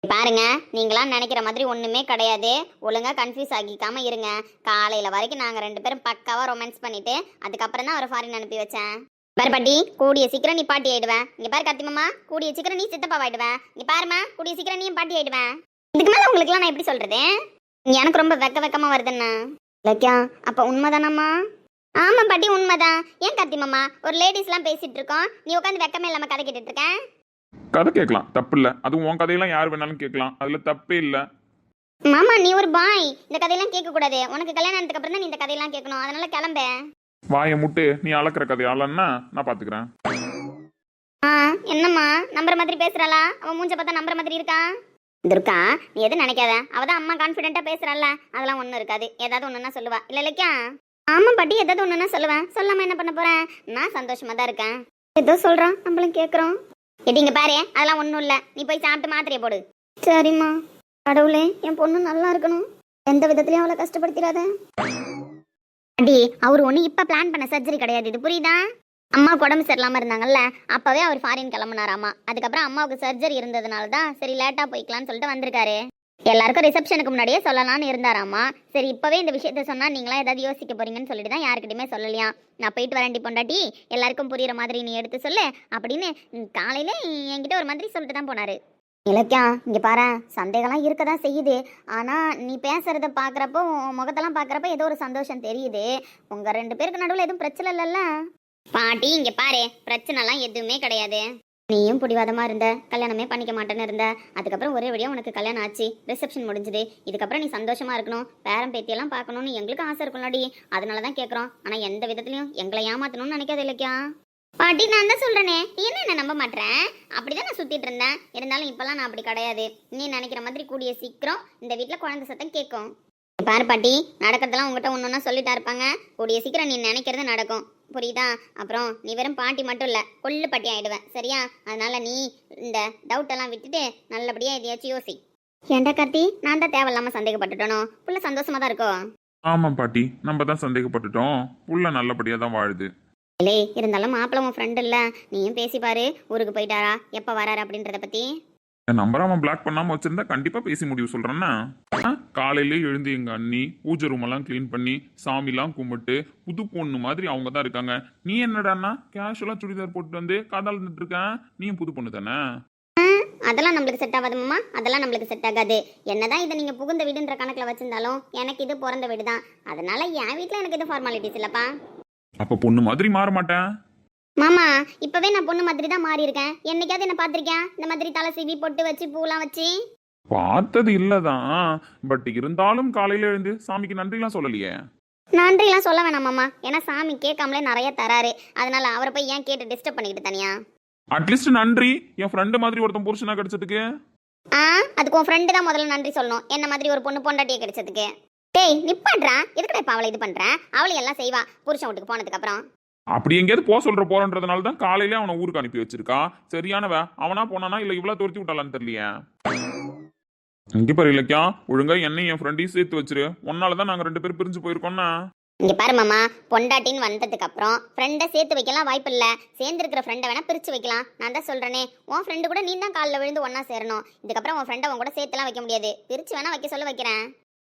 பாருங்க, நீங்களாம் நினைக்கிற மாதிரி ஒண்ணுமே கிடையாது. ஒழுங்கா கன்ஃபியூஸ் ஆகிக்காம இருங்க. காலையில வரைக்கும் நாங்க 2 பேரும் பக்காவா ரொமான்ஸ் பண்ணிட்டு அதுக்கப்புறம் தான் அவரை ஃபாரின் அனுப்பி வச்சேன். பாரு பாட்டி, கூடிய சீக்கிரம் நீ பாட்டி ஆயிடுவேன். இங்க பாரு கார்த்தி மாமா, கூடிய சீக்கிரம் நீ சித்தப்பா ஆயிடுவேன். இங்க பாருமா, கூடிய சீக்கிரம் நீ பாட்டி ஆயிடுவேன். இதுக்கு மேல உங்களுக்குலாம் நான் எப்படி சொல்றது? எனக்கு ரொம்ப வெக்கமா வருதுன்னா. இலக்கியா, அப்ப உண்மைதானம்மா? ஆமா பாட்டி, உண்மைதான். ஏன் கார்த்தி மாமா, ஒரு லேடிஸ்லாம் பேசிட்டு இருக்கோம், நீ உட்காந்து வெக்கமே இல்லாம கதை கேட்டுட்டு இருக்கேன். கதை கேட்கலாம், தப்பு இல்லை. அதுவும் உன் கதையெல்லாம் யார் வேணாலும் கேட்கலாம், அதில் தப்பே இல்லை. மாமா நீ ஒரு பாய், இந்த கதையெல்லாம் கேட்க கூடாது. உனக்கு கல்யாணம் ஆனதுக்கு அப்புறம் தான் நீ இந்த கதையெல்லாம் கேட்கணும். அதனால கிளம்ப. வாயை முட்டு, நீ அளக்குற கதையாலன்னா நான் பார்த்துக்கிறேன். என்னம்மா நம்புற மாதிரி பேசுறாளா? அவன் மூஞ்ச பார்த்தா நம்புற மாதிரி இருக்கா? துர்கா, நீ எதுவும் நினைக்காத. அவதான் அம்மா கான்ஃபிடென்ட்டா பேசுறாள்ல, அதெல்லாம் ஒன்றும் இருக்காது. ஏதாவது ஒன்றுனா சொல்லுவா. இல்லை இல்லைக்கா? ஆமா பாட்டி, ஏதாவது ஒன்றுனா சொல்லுவேன். சொல்லாம என்ன பண்ண போறேன்? நான் சந்தோஷமா தான் இருக்கேன். ஏதோ சொல்றான், நம்மளும் கேட்குறோம். எடிங்க பாரு, அதெல்லாம் ஒன்றும் இல்லை. நீ போய் சாப்பிட்டு மாத்திரையை போடு. சரிம்மா. கடவுளே, என் பொண்ணு நல்லா இருக்கணும், எந்த விதத்துலயும் அவளை கஷ்டப்படுத்திடாத. அடி, அவர் ஒன்று இப்போ பிளான் பண்ண சர்ஜரி கிடையாது, இது புரியுதா? அம்மாவுக்கு உடம்பு சரியில்லாமல் இருந்தாங்கல்ல, அப்போவே அவர் ஃபாரின் கிளம்புனாராமா. அதுக்கப்புறம் அம்மாவுக்கு சர்ஜரி இருந்ததுனால தான் சரி லேட்டாக போய்க்கலான்னு சொல்லிட்டு வந்திருக்காரு. எல்லாருக்கும் ரிசப்ஷனுக்கு முன்னாடியே சொல்லலாம்னு இருந்தாராமா. சரி இப்போவே இந்த விஷயத்த சொன்னால் நீங்களாம் ஏதாவது யோசிக்க போறீங்கன்னு சொல்லிட்டு தான் யாருக்கிட்டையுமே சொல்லலையா. நான் போயிட்டு வரேன்டி பொண்டாட்டி, எல்லாருக்கும் புரியுற மாதிரி நீ எடுத்து சொல்லு அப்படின்னு காலையில என்கிட்ட ஒரு மாதிரி சொல்லிட்டு தான் போனாரு. இலக்கியா, இங்கே பாரு, சந்தேகம்லாம் இருக்க தான் செய்யுது. ஆனால் நீ பேசுறத பார்க்குறப்போ, முகத்தெல்லாம் பார்க்குறப்போ ஏதோ ஒரு சந்தோஷம் தெரியுது. உங்கள் 2 பேருக்கு நடுவில் எதுவும் பிரச்சனை இல்லைல்ல? பாட்டி, இங்க பாரு, பிரச்சனைலாம் எதுவுமே கிடையாது. நீயும் பிடிவாதமா இருந்த, கல்யாணமே பண்ணிக்க மாட்டேன்னு இருந்த. அதுக்கப்புறம் ஒரே வழியா உனக்கு கல்யாணம் ஆச்சு, ரிசப்ஷன் முடிஞ்சுது. இதுக்கப்புறம் நீ சந்தோஷமா இருக்கணும், பேரம் பேத்தியெல்லாம் பார்க்கணும்னு எங்களுக்கு ஆசை இருக்கும்லடி. அதனாலதான் கேட்குறோம். ஆனா எந்த விதத்துலயும் எங்களை ஏமாத்தணும்னு நினைக்காது இல்லையா? பாட்டி, நான் தான் சொல்றேனே, நீ என்ன நம்ப மாட்டேன்? அப்படிதான் நான் சுத்திட்டு இருந்தேன். இருந்தாலும் இப்பெல்லாம் நான் அப்படி கிடையாது. நீ நினைக்கிற மாதிரி கூடிய சீக்கிரம் இந்த வீட்டுல குழந்தை சத்தம் கேட்கும். பாரு பாட்டி, நடக்கிறதெல்லாம் உங்ககிட்ட ஒன்று சொல்லிட்டா இருப்பாங்க. கூடிய சீக்கிரம் நீ நினைக்கிறது நடக்கும், புரியுதா? அப்புறம் நீ வெறும் பாட்டி மட்டும் இல்லை, கொள்ளு பாட்டி ஆயிடுவேன், சரியா? அதனால நீ இந்த டவுட் எல்லாம் விட்டுட்டு நல்லபடியா எதையாச்சும் யோசி. ஏன்டா கார்த்தி, நான் தான் தேவையில்லாம சந்தேகப்பட்டுட்டனோ? புள்ள சந்தோஷமா தான் இருக்கோ? ஆமாம் பாட்டி, நம்ம தான் சந்தேகப்பட்டுட்டோம். புள்ள நல்லபடியாக தான் வாழுது. இல்லை இருந்தாலும் மாப்பிள்ள உன் ஃப்ரெண்டு இல்லை, நீயும் பேசி பாரு. ஊருக்கு போயிட்டாரா, எப்போ வராரு அப்படின்றத பற்றி. என் நம்பரை அவன் பிளாக் பண்ணாமல் வச்சிருந்தா கண்டிப்பாக பேசி முடிவு சொல்கிறேன்னா. காலையிலே எழுந்து எங்கள் அண்ணி பூஜை ரூமெல்லாம் க்ளீன் பண்ணி சாமிலாம் கும்பிட்டு புது பொண்ணு மாதிரி அவங்க தான் இருக்காங்க. நீ என்னடான்னா கேஷுவலாக சுடிதார் போட்டு வந்து காதால் இருந்துட்டு இருக்கேன். நீயும் புது பொண்ணு தானே? அதெல்லாம் நம்மளுக்கு செட் ஆகாது மாமா, அதெல்லாம் நம்மளுக்கு செட் ஆகாது. என்னதான் இதை நீங்கள் புகுந்த வீடுன்ற கணக்கில் வச்சிருந்தாலும் எனக்கு இது பிறந்த வீடு தான். அதனால என் வீட்டில் எனக்கு இது ஃபார்மாலிட்டிஸ் இல்லைப்பா. அப்போ பொண்ணு மாதிரி மாற மாட்டேன். மாமா, இப்பவே நான் பொண்ணு மாதிரி தான் மாறி இருக்கேன். என்னைக்காவது என்ன பார்த்திருக்கேன் இந்த மாதிரி தலை சீவி பொட்டு வச்சு பூலாம் வச்சு? பார்த்தது இல்லதான், பட் இருந்தாலும் காலையில எழுந்து சாமிக்கு நன்றிலாம் சொல்லலையே. நன்றிலாம் சொல்ல வேணாம் மாமா, ஏன்னா சாமி கேட்காமலே நிறைய தராரு. அதனால அவரை போய் ஏன் கேட்டு டிஸ்டர்ப் பண்ணிக்கிட்டு தனியா? அட்லீஸ்ட் நன்றி என் ஃப்ரெண்டு மாதிரி ஒருத்தன் புருஷனா கிடைச்சதுக்கு. அதுக்கு உன் ஃப்ரெண்டு தான் முதல்ல நன்றி சொல்லணும், என்ன மாதிரி ஒரு பொண்ணு பொண்டாட்டியே கிடைச்சதுக்கு. டேய் நிப்பாட்றா, எதுக்குடா இப்ப அவளை இது பண்றேன்? அவளை எல்லாம் செய்வா புருஷன் வீட்டுக்கு போனதுக்கு அப்புறம். அப்படி எங்கேயாவது போறன்றதுனால தான் காலையில அவனை ஊருக்கு அனுப்பி வச்சிருக்கா. சரியானவ அவனா போனானா இல்ல இவ்வளவு துரத்தி விட்டாலான்னு தெரியலையே. இங்க பாரு இலக்கியா, ஒழுங்கா என்னையும் என் ஃப்ரெண்டையும் சேர்த்து வச்சிரு. ஒன்னாலதான் நாங்க 2 பேரும் பிரிஞ்சு போயிருக்கோம்னா. இங்க பாரு மாமா, பொண்டாட்டின்னு வந்ததுக்கு அப்புறம் ஃப்ரெண்டை சேர்த்து வைக்கலாம் வாய்ப்பு இல்ல. சேர்ந்துருக்கிற ஃப்ரெண்டை வேணா பிரிச்சு வைக்கலாம். நான் தான் சொல்றேனே, உன் ஃப்ரெண்டு கூட நீ தான் காலில் விழுந்து ஒன்னா சேரணும். இதுக்கப்புறம் உன் ஃப்ரெண்டை உன் கூட சேர்த்துலாம் வைக்க முடியாது. பிரிச்சு வேணா வைக்க சொல்ல வைக்கிறேன்.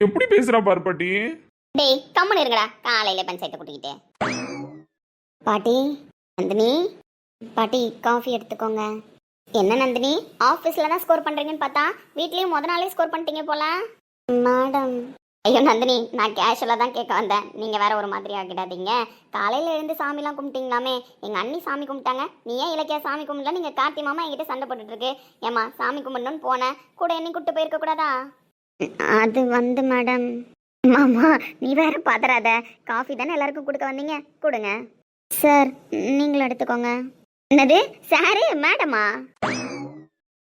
எப்படி பேசுறா பாரு பாட்டி. டேய் கம்முன்னு இருங்கடா, காலையில பஞ்சாயத்தை கூட்டிக்கிட்டே. பாட்டி, நந்தினி பாட்டி காஃபி எடுத்துக்கோங்க. என்ன நந்தினி, ஆஃபீஸில் தான் ஸ்கோர் பண்ணுறீங்கன்னு பார்த்தா வீட்லேயும் நாளே ஸ்கோர் பண்ணிட்டீங்க போல. மேடம், ஐயோ நந்தினி, நான் கேஷுவலாக தான் கேட்க வந்தேன். நீங்கள் வேற ஒரு மாதிரி ஆகிடாதீங்க. காலையில் எழுந்து சாமிலாம் கும்பிட்டீங்களாமே. எங்கள் அண்ணி சாமி கும்பிட்டாங்க, நீ ஏன் இலக்கியா சாமி கும்பிடல? நீங்கள் கார்த்தி மாமா என்கிட்ட சண்டை போட்டுட்ருக்கு. ஏம்மா சாமி கும்பிடணும்னு போனேன், கூட என்னை கூப்பிட்டு போயிருக்க கூடாதா? அது வந்து மேடம். மாமா நீ வேற பதறாத, காஃபி தானே எல்லாருக்கும் கொடுக்க வந்தீங்க, கொடுங்க. சார் நீங்களும் எடுத்துக்கோங்க. என்னது சாரு மேடமா?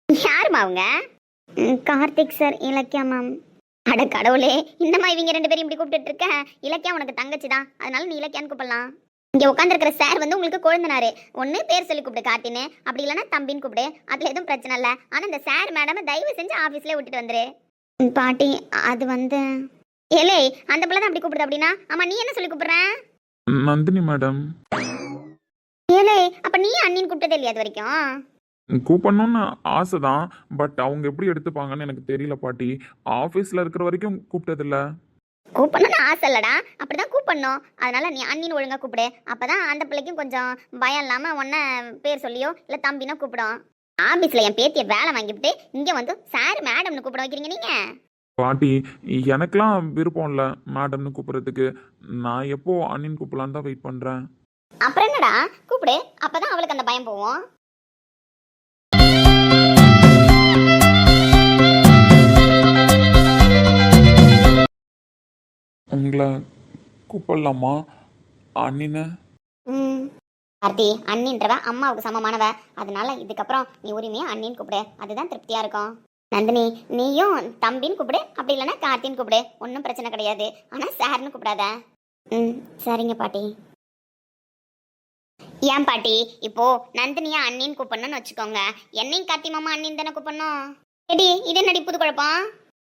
யாருமா அவங்க? Karthik sir, Ilakkiya ma'am. அட கடவுளே, இன்னமா இவங்க 2 பேரும் இப்படி கூப்பிட்டு இருக்க? இலக்கியா உனக்கு தங்கச்சி தான், அதனால நீ இலக்கியான்னு கூப்பிடலாம். இங்க உட்காந்துருக்கிற சார் வந்து உங்களுக்கு கொழுந்தனாரு. ஒன்னு பேர் சொல்லி கூப்பிடு கார்த்தின்னு, அப்படி இல்லைன்னா தம்பின்னு கூப்பிடு, அதுல எதுவும் பிரச்சனை இல்லை. ஆனா இந்த சார் மேடம் தயவு செஞ்சு ஆபீஸ்ல விட்டுட்டு வந்துரு. பாட்டி அது வந்து ஏலே, அந்த பிள்ளை தான் அப்படி கூப்பிடுது அப்படின்னா, ஆமா நீ என்ன சொல்லி கூப்பிடுற? நந்தினி மேடம். ஏலே, அப்ப நீ அண்ணின்னு கூப்பிட்டதே இல்லையா அது வரைக்கும்? கூப்பிடணும்னு ஆசைதான், பட் அவங்க எப்படி எடுத்துப்பாங்கன்னு எனக்கு தெரியல பாட்டி. ஆஃபீஸில் இருக்கிற வரைக்கும் கூப்பிட்டதில்ல. கூப்பிடணும்னு ஆசை இல்லடா, அப்படிதான் கூப்பிடணும். அதனால நீ அண்ணின்னு ஒழுங்கா கூப்பிடு. அப்பதான் அந்த பிள்ளைக்கும் கொஞ்சம் பயம் இல்லாம உன்ன பேர் சொல்லியோ இல்ல தம்பினோ கூப்பிடும். ஆபீஸ்ல என் பேத்திய வேலை வாங்கிவிட்டு இங்க வந்து சார் மேடம்னு கூப்பிட வைக்கிறீங்க நீங்க. பாட்டி, எனக்கெல்லாம் விருப்பம் இல்லை மேடம்னு கூப்பிட்றதுக்கு. நான் எப்போ அண்ணின்னு கூப்பிடலான்னு தான் வெயிட் பண்ணுறேன். அப்புறம் என்னடா, கூப்பிடு, அப்பதான் அவளுக்கு அந்த பயம் போகும். உங்களை கூப்பிடலாமா அண்ணின்னு? கார்த்தி, அண்ணின்றவ அம்மாவுக்கு சமமானவ. அதனால இதுக்கப்புறம் நீ உரிமையா அண்ணின்னு கூப்பிடு, அதுதான் திருப்தியா இருக்கும். நந்தினி நீயும் தம்பின்னு கூப்பிடு, அப்படி இல்லைன்னா கார்த்தின்னு கூப்பிடு, ஒன்றும் பிரச்சனை கிடையாது. ஆனா சார்னு கூப்பிடாத. சரிங்க பாட்டி. ஏன் பாட்டி, இப்போ நந்தினியா அண்ணின்னு கூப்பிடணும்னு வச்சுக்கோங்க, என்னையும் கார்த்தி மாமா அண்ணின்னு தானே கூப்பிடணும். எடி இது என்னடி புது குழப்பம்?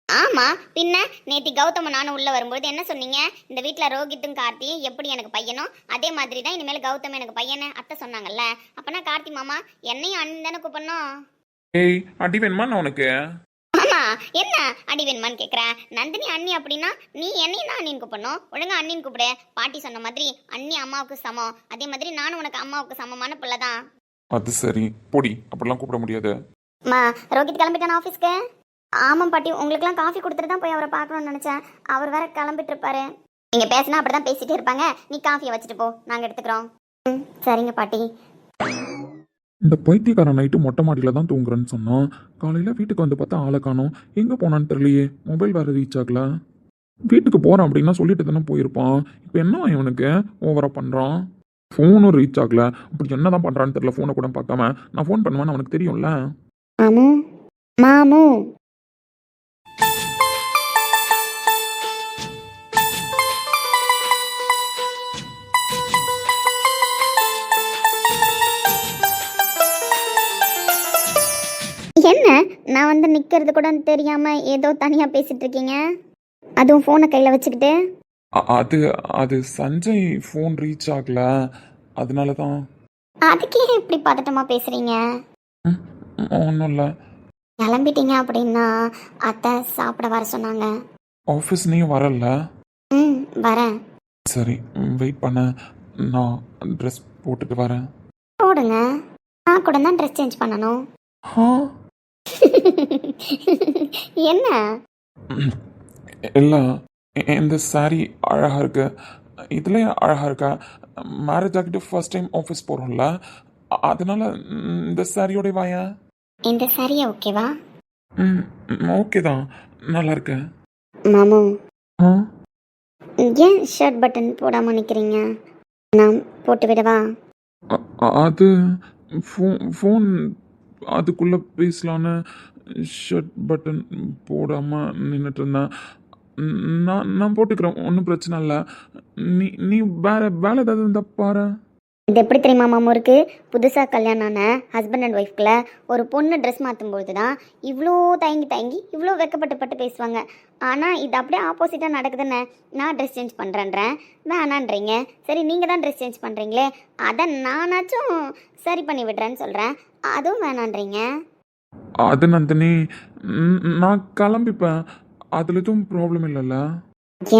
ஆமா பின்ன, நேத்தி கௌதம நானும் உள்ள வரும்போது என்ன சொன்னீங்க? இந்த வீட்டுல ரோஹித்தும் கார்த்தி எப்படி எனக்கு பையனோ அதே மாதிரி தான் இனிமேல் கௌதம் எனக்கு பையனை அத்தை சொன்னாங்கல்ல. அப்பனா கார்த்தி மாமா என்னையும் அண்ணன் தானே கூப்பிடணும். ஏய், அடி வேணுமா நான் உனக்கு? ஆமா, என்ன அடி வேணுமான்னு கேக்குறேன். நந்தினி அண்ணி அப்படின்னா நீ என்னையும் தான் அண்ணின்னு கூப்பிடணும். ஒழுங்கா அண்ணின்னு கூப்பிடு. பாட்டி சொன்ன மாதிரி அண்ணி அம்மாவுக்கு சமம், அதே மாதிரி நானும் உனக்கு அம்மாவுக்கு சமமான பிள்ளைதான். அது சரி, பொடி, அப்படிலாம் கூப்பிட முடியாது. ரோஹித் கிளம்பிட்டான ஆஃபீஸ்க்கு? ஆமாம் பாட்டி, உங்களுக்குலாம் காஃபி கொடுத்துட்டு தான் போய் அவரை பார்க்கணும்னு நினச்சேன். அவர் வேற கிளம்பிட்டு இருப்பாரு. நீங்கள் பேசினா அப்படி தான் பேசிகிட்டே இருப்பாங்க. நீ காஃபியை வச்சுட்டு போ, நாங்கள் எடுத்துக்கிறோம். சரிங்க பாட்டி. இந்த பைத்தியக்காரன் நைட்டு மொட்டை மாடியில் தான் தூங்குறேன்னு சொன்னான். காலையில் வீட்டுக்கு வந்து பார்த்தா ஆளை காணோம். எங்கே போனான்னு தெரியலையே. மொபைல் வேறு ரீச் ஆகல. வீட்டுக்கு போகிறேன் அப்படின்னா சொல்லிட்டு தானே போயிருப்பான். இப்போ என்ன இவனுக்கு ஓவராக பண்ணுறான்? ஃபோனும் ரீச் ஆகல. அப்படி என்ன தான் பண்ணுறான்னு தெரியல. ஃபோனை கூட பார்க்காம நான் ஃபோன் பண்ணுவேன்னு அவனுக்கு தெரியும்ல. மாமு என்ன நான் வந்து நிற்கிறது கூட தெரியாமல் ஏதோ தனியாக பேசிகிட்டு இருக்கீங்க, அதுவும் ஃபோனை கையில் வச்சுக்கிட்டு. அது அது சஞ்சய் ஃபோன் ரீச் ஆகல, அதனால தான். அதுக்கே இப்படி பதட்டமாக பேசுகிறீங்க? ஒன்றும் இல்லை. கிளம்பிட்டீங்க அப்படின்னா அத்தை சாப்பிட வர சொன்னாங்க. ஆஃபீஸ் நீ வரல? ம், வரேன். சரி, வெயிட் பண்ண, நான் ட்ரெஸ் போட்டுட்டு வரேன். போடுங்க, நான் கூட தான் ட்ரெஸ் சேஞ்ச் பண்ணணும். ஆ என்ன? இல்லை, இந்த சாரி அழகாக இருக்கு, இதுலேயே அழகாக இருக்கா. மேரேஜ் ஆகிட்டு ஃபர்ஸ்ட் டைம் ஆஃபீஸ் போகிறோம்ல, அதனால இந்த சாரியோட வாயேன். இந்த சாரியா ஓகேவா? ம், ஓகே தான், நல்லா இருக்கு. மாமு, ஆ ஏன் ஷர்ட் பட்டன் போடாமல் நிற்கிறீங்க? நான் போட்டு விடவா? அது ஃபோன் அதுக்குள்ளே பேசலான்னு ஷர்ட் பட்டன் போடாமல் நின்றுட்டு இருந்தேன். நான் போட்டுக்கிறேன், ஒன்றும் பிரச்சனை இல்லை. நீ நீ வேலை ஏதாவது இருந்தால் பாரு. இது எப்படி தெரியுமா மாமு இருக்கு? புதுசாக கல்யாணம் ஆன ஹஸ்பண்ட் அண்ட் ஒய்ஃப்குள்ள ஒரு பொண்ணு ட்ரெஸ் மாற்றும்பொழுது தான் இவ்வளோ தயங்கி இவ்வளோ வெக்கப்பட்டு பேசுவாங்க. ஆனால் இது அப்படியே ஆப்போசிட்டாக நடக்குதுன்னு. நான் ட்ரெஸ் சேஞ்ச் பண்ணுறேன்றேன், வேணான்றீங்க. சரி, நீங்கள் தான் ட்ரெஸ் சேஞ்ச் பண்ணுறீங்களே, அதை நானாச்சும் சரி பண்ணி விடுறேன்னு சொல்கிறேன், அதுவும் வேணான்றீங்க. அது நந்தினி, நான் கிளம்பிப்பேன், அதில் எதுவும் ப்ராப்ளம் இல்லைல்ல?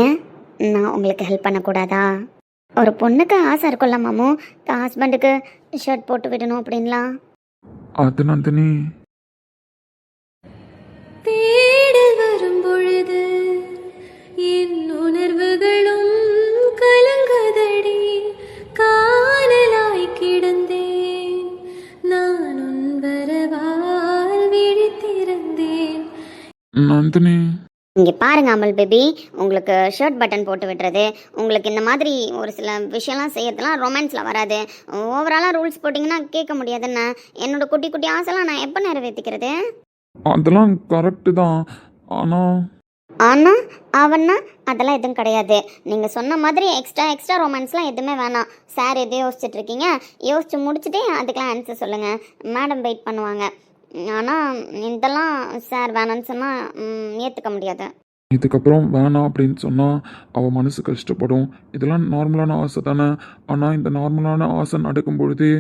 ஏன் நான் உங்களுக்கு ஹெல்ப் பண்ணக்கூடாதா? ஒரு பொண்ணுக்கு ஆசை இருக்கும்ல மாமு, தான் ஹஸ்பண்டுக்கு ஷர்ட் போட்டு விடணும் அப்படின்லாம். அது நந்தினி, தேடல் வரும் பொழுது என் உணர்வுகளும் கலங்குதடி, காணலாய் கிடந்தேன் நான் உன் வரவால் விழித்திருந்தேன். நந்தினி, இங்கே பாருங்க அமல் பேபி, உங்களுக்கு ஷர்ட் பட்டன் போட்டு விடுறது, உங்களுக்கு இந்த மாதிரி ஒரு சில விஷயம்லாம் செய்யறதுலாம் ரொமான்ஸில் வராது. ஓவராலாக ரூல்ஸ் போட்டிங்கன்னா கேட்க முடியாதுன்னு. என்னோட குட்டி குட்டி ஆசைலாம் நான் எப்போ நிறைவேற்றிக்கிறது? அதெல்லாம் கரெக்டு தான், ஆனால் ஆனால் அவன்னா அதெல்லாம் எதுவும் கிடையாது. நீங்கள் சொன்ன மாதிரி எக்ஸ்ட்ரா ரொமான்ஸ்லாம் எதுவுமே வேணாம். சார் எதோ யோசிச்சுட்டு இருக்கீங்க, யோசிச்சு முடிச்சுட்டே அதுக்கெலாம் ஆன்சர் சொல்லுங்கள், மேடம் வெயிட் பண்ணுவாங்க. ஆனால் இதெல்லாம் சார் வேணான்னு சொன்னால் ஏற்றுக்க முடியாது. இதுக்கப்புறம் வேணாம் அப்படின்னு சொன்னால் அவள் மனசு கஷ்டப்படும். இதெல்லாம் நார்மலான ஆசை தானே. ஆனால் இந்த நார்மலான ஆசை நடக்கும் பொழுதே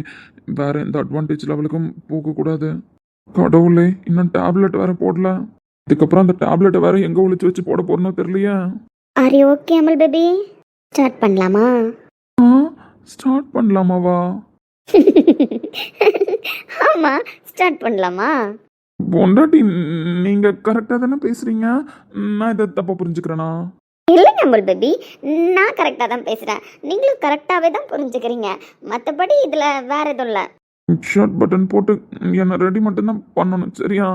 வேறு எந்த அட்வான்டேஜ் லெவலுக்கும் போகக்கூடாது. கடவுளே, இன்னும் டேப்லெட் வேறு போடல. இதுக்கப்புறம் அந்த டேப்லெட்டை வேறு எங்கே ஒழிச்சு வச்சு போட போகிறனோ தெரியலையே. ஆர் யூ ஓகே அமல் பேபி? ஸ்டார்ட் பண்ணலாமா? ஆ ஸ்டார்ட் பண்ணலாமாவா? ஆமாம், ஸ்டார்ட் பண்ணலாமா? பொண்டாட்டி, நீங்கள் கரெக்டாக தானே பேசுகிறீங்க, நான் இதை தப்பாக புரிஞ்சுக்கிறேனா? இல்லைங்க அமல் பேபி, நான் கரெக்டாக தான் பேசுகிறேன், நீங்களும் கரெக்டாகவே தான் புரிஞ்சுக்கிறீங்க. மற்றபடி இதில் வேற எதுவும் இல்லை. ஷர்ட் பட்டன் போட்டு என்னை ரெடி மட்டும்தான் பண்ணணும், சரியா?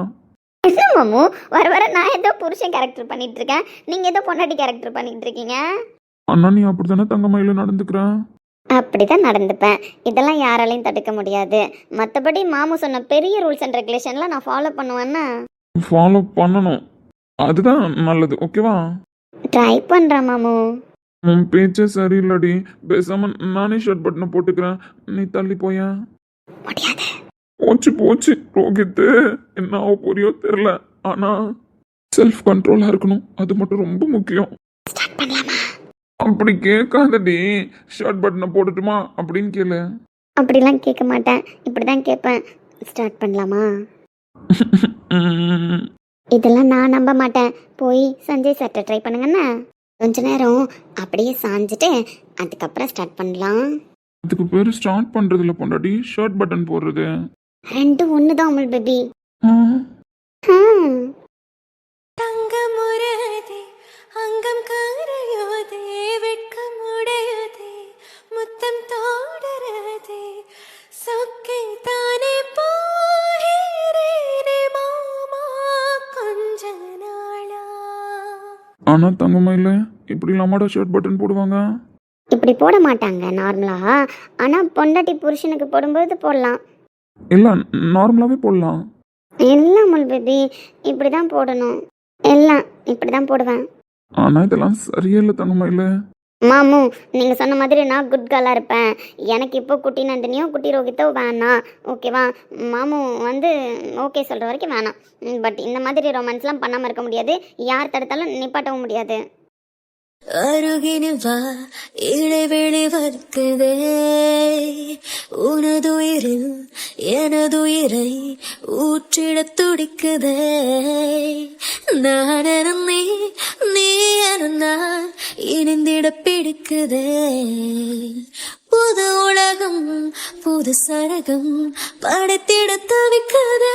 என்ன மாமு, வர நான் ஏதோ புருஷன் கேரக்டர் பண்ணிட்டு இருக்கேன், நீங்கள் ஏதோ பொண்டாட்டி கேரக்டர் பண்ணிட்டு இருக்கீங்க. அண்ணா, நீ அப்படி தானே தங்கமயில நடந்துக்கிறேன்? அப்படிதான் நடந்துப்பேன், இதெல்லாம் யாராலையும் தடுக்க முடியாது. மற்றபடி மாமு சொன்ன பெரிய ரூல்ஸ் அண்ட் ரெகுலேஷன்லாம் நான் ஃபாலோ பண்ணுவேன்னா. ஃபாலோ பண்ணணும், அதுதான் நல்லது, ஓகேவா? ட்ரை பண்ணுறேன் மாமு. உன் பேச்சே சரியில்லடி, பேசாம நானே ஷர்ட் பட்டனை போட்டுக்கிறேன், நீ தள்ளி போய. முடியாது. போச்சு ரோஹித், என்ன ஆக போறியோ தெரியல, ஆனா செல்ஃப் கண்ட்ரோலா இருக்கணும், அது மட்டும் ரொம்ப முக்கியம். ஸ்டார்ட் பண்ணலாமா? அப்படி கேட்காதடி, ஷர்ட் பட்டனை போட்டுட்டுமா அப்படின்னு கேளு. அப்படிலாம் கேட்க மாட்டேன், இப்படி தான் கேட்பேன். ஸ்டார்ட் பண்ணலாமா? இதெல்லாம் நான் நம்ப மாட்டேன். போய் சஞ்சய் சார்ட்ட ட்ரை பண்ணுங்கண்ணா. கொஞ்ச நேரம் அப்படியே சாஞ்சிட்டு அதுக்கப்புறம் ஸ்டார்ட் பண்ணலாம். அதுக்கு பேர் ஸ்டார்ட் பண்றதுல பொண்டாட்டி, ஷர்ட் பட்டன் போடுறது ரெண்டும் ஒன்று தான் அமல் பேபி. ஆ, தங்கமுறதே அங்கம் கரையோதே, வெட்கமுடையதே முத்தம் தோடரதே, சொக்கை தானே போகிறேனே மாமா கொஞ்ச நாளா. ஆனா தங்கமயில இப்படி இல்லாமடா ஷர்ட் பட்டன் போடுவாங்க? இப்படி போட மாட்டாங்க நார்மலாக, ஆனால் பொண்டாட்டி புருஷனுக்கு போடும்போது போடலாம். இல்ல, நார்மலாவே போடலாம். இல்லை அமல் பேபி, இப்படி தான் போடணும், எல்லாம் இப்படி தான் போடுவேன். ஆனா இதெல்லாம் சரியில்லை தங்கமயில. மாமு நீங்கள் சொன்ன மாதிரி நான் குட் கேர்ளாக இருப்பேன். எனக்கு இப்போ குட்டி நந்தினியோ குட்டி ரோகித்தோ வேணாம், ஓகேவா? மாமு வந்து ஓகே சொல்கிற வரைக்கும் வேணாம். பட் இந்த மாதிரி ரொமான்ஸ்லாம் பண்ணாமல் இருக்க முடியாது, யார் தடுத்தாலும் நிப்பாட்டவும் முடியாது. அருகினில் வா, இடைவெளி வர்க்குதே, உனதுயிரில் எனதுயிரை ஊற்றிடத் துடிக்குதே, நான் என நீ, நீ என நான் இணைந்திட பிடிக்குதே, புது உலகம் புது சரகம் படைத்திட தவிக்குதே,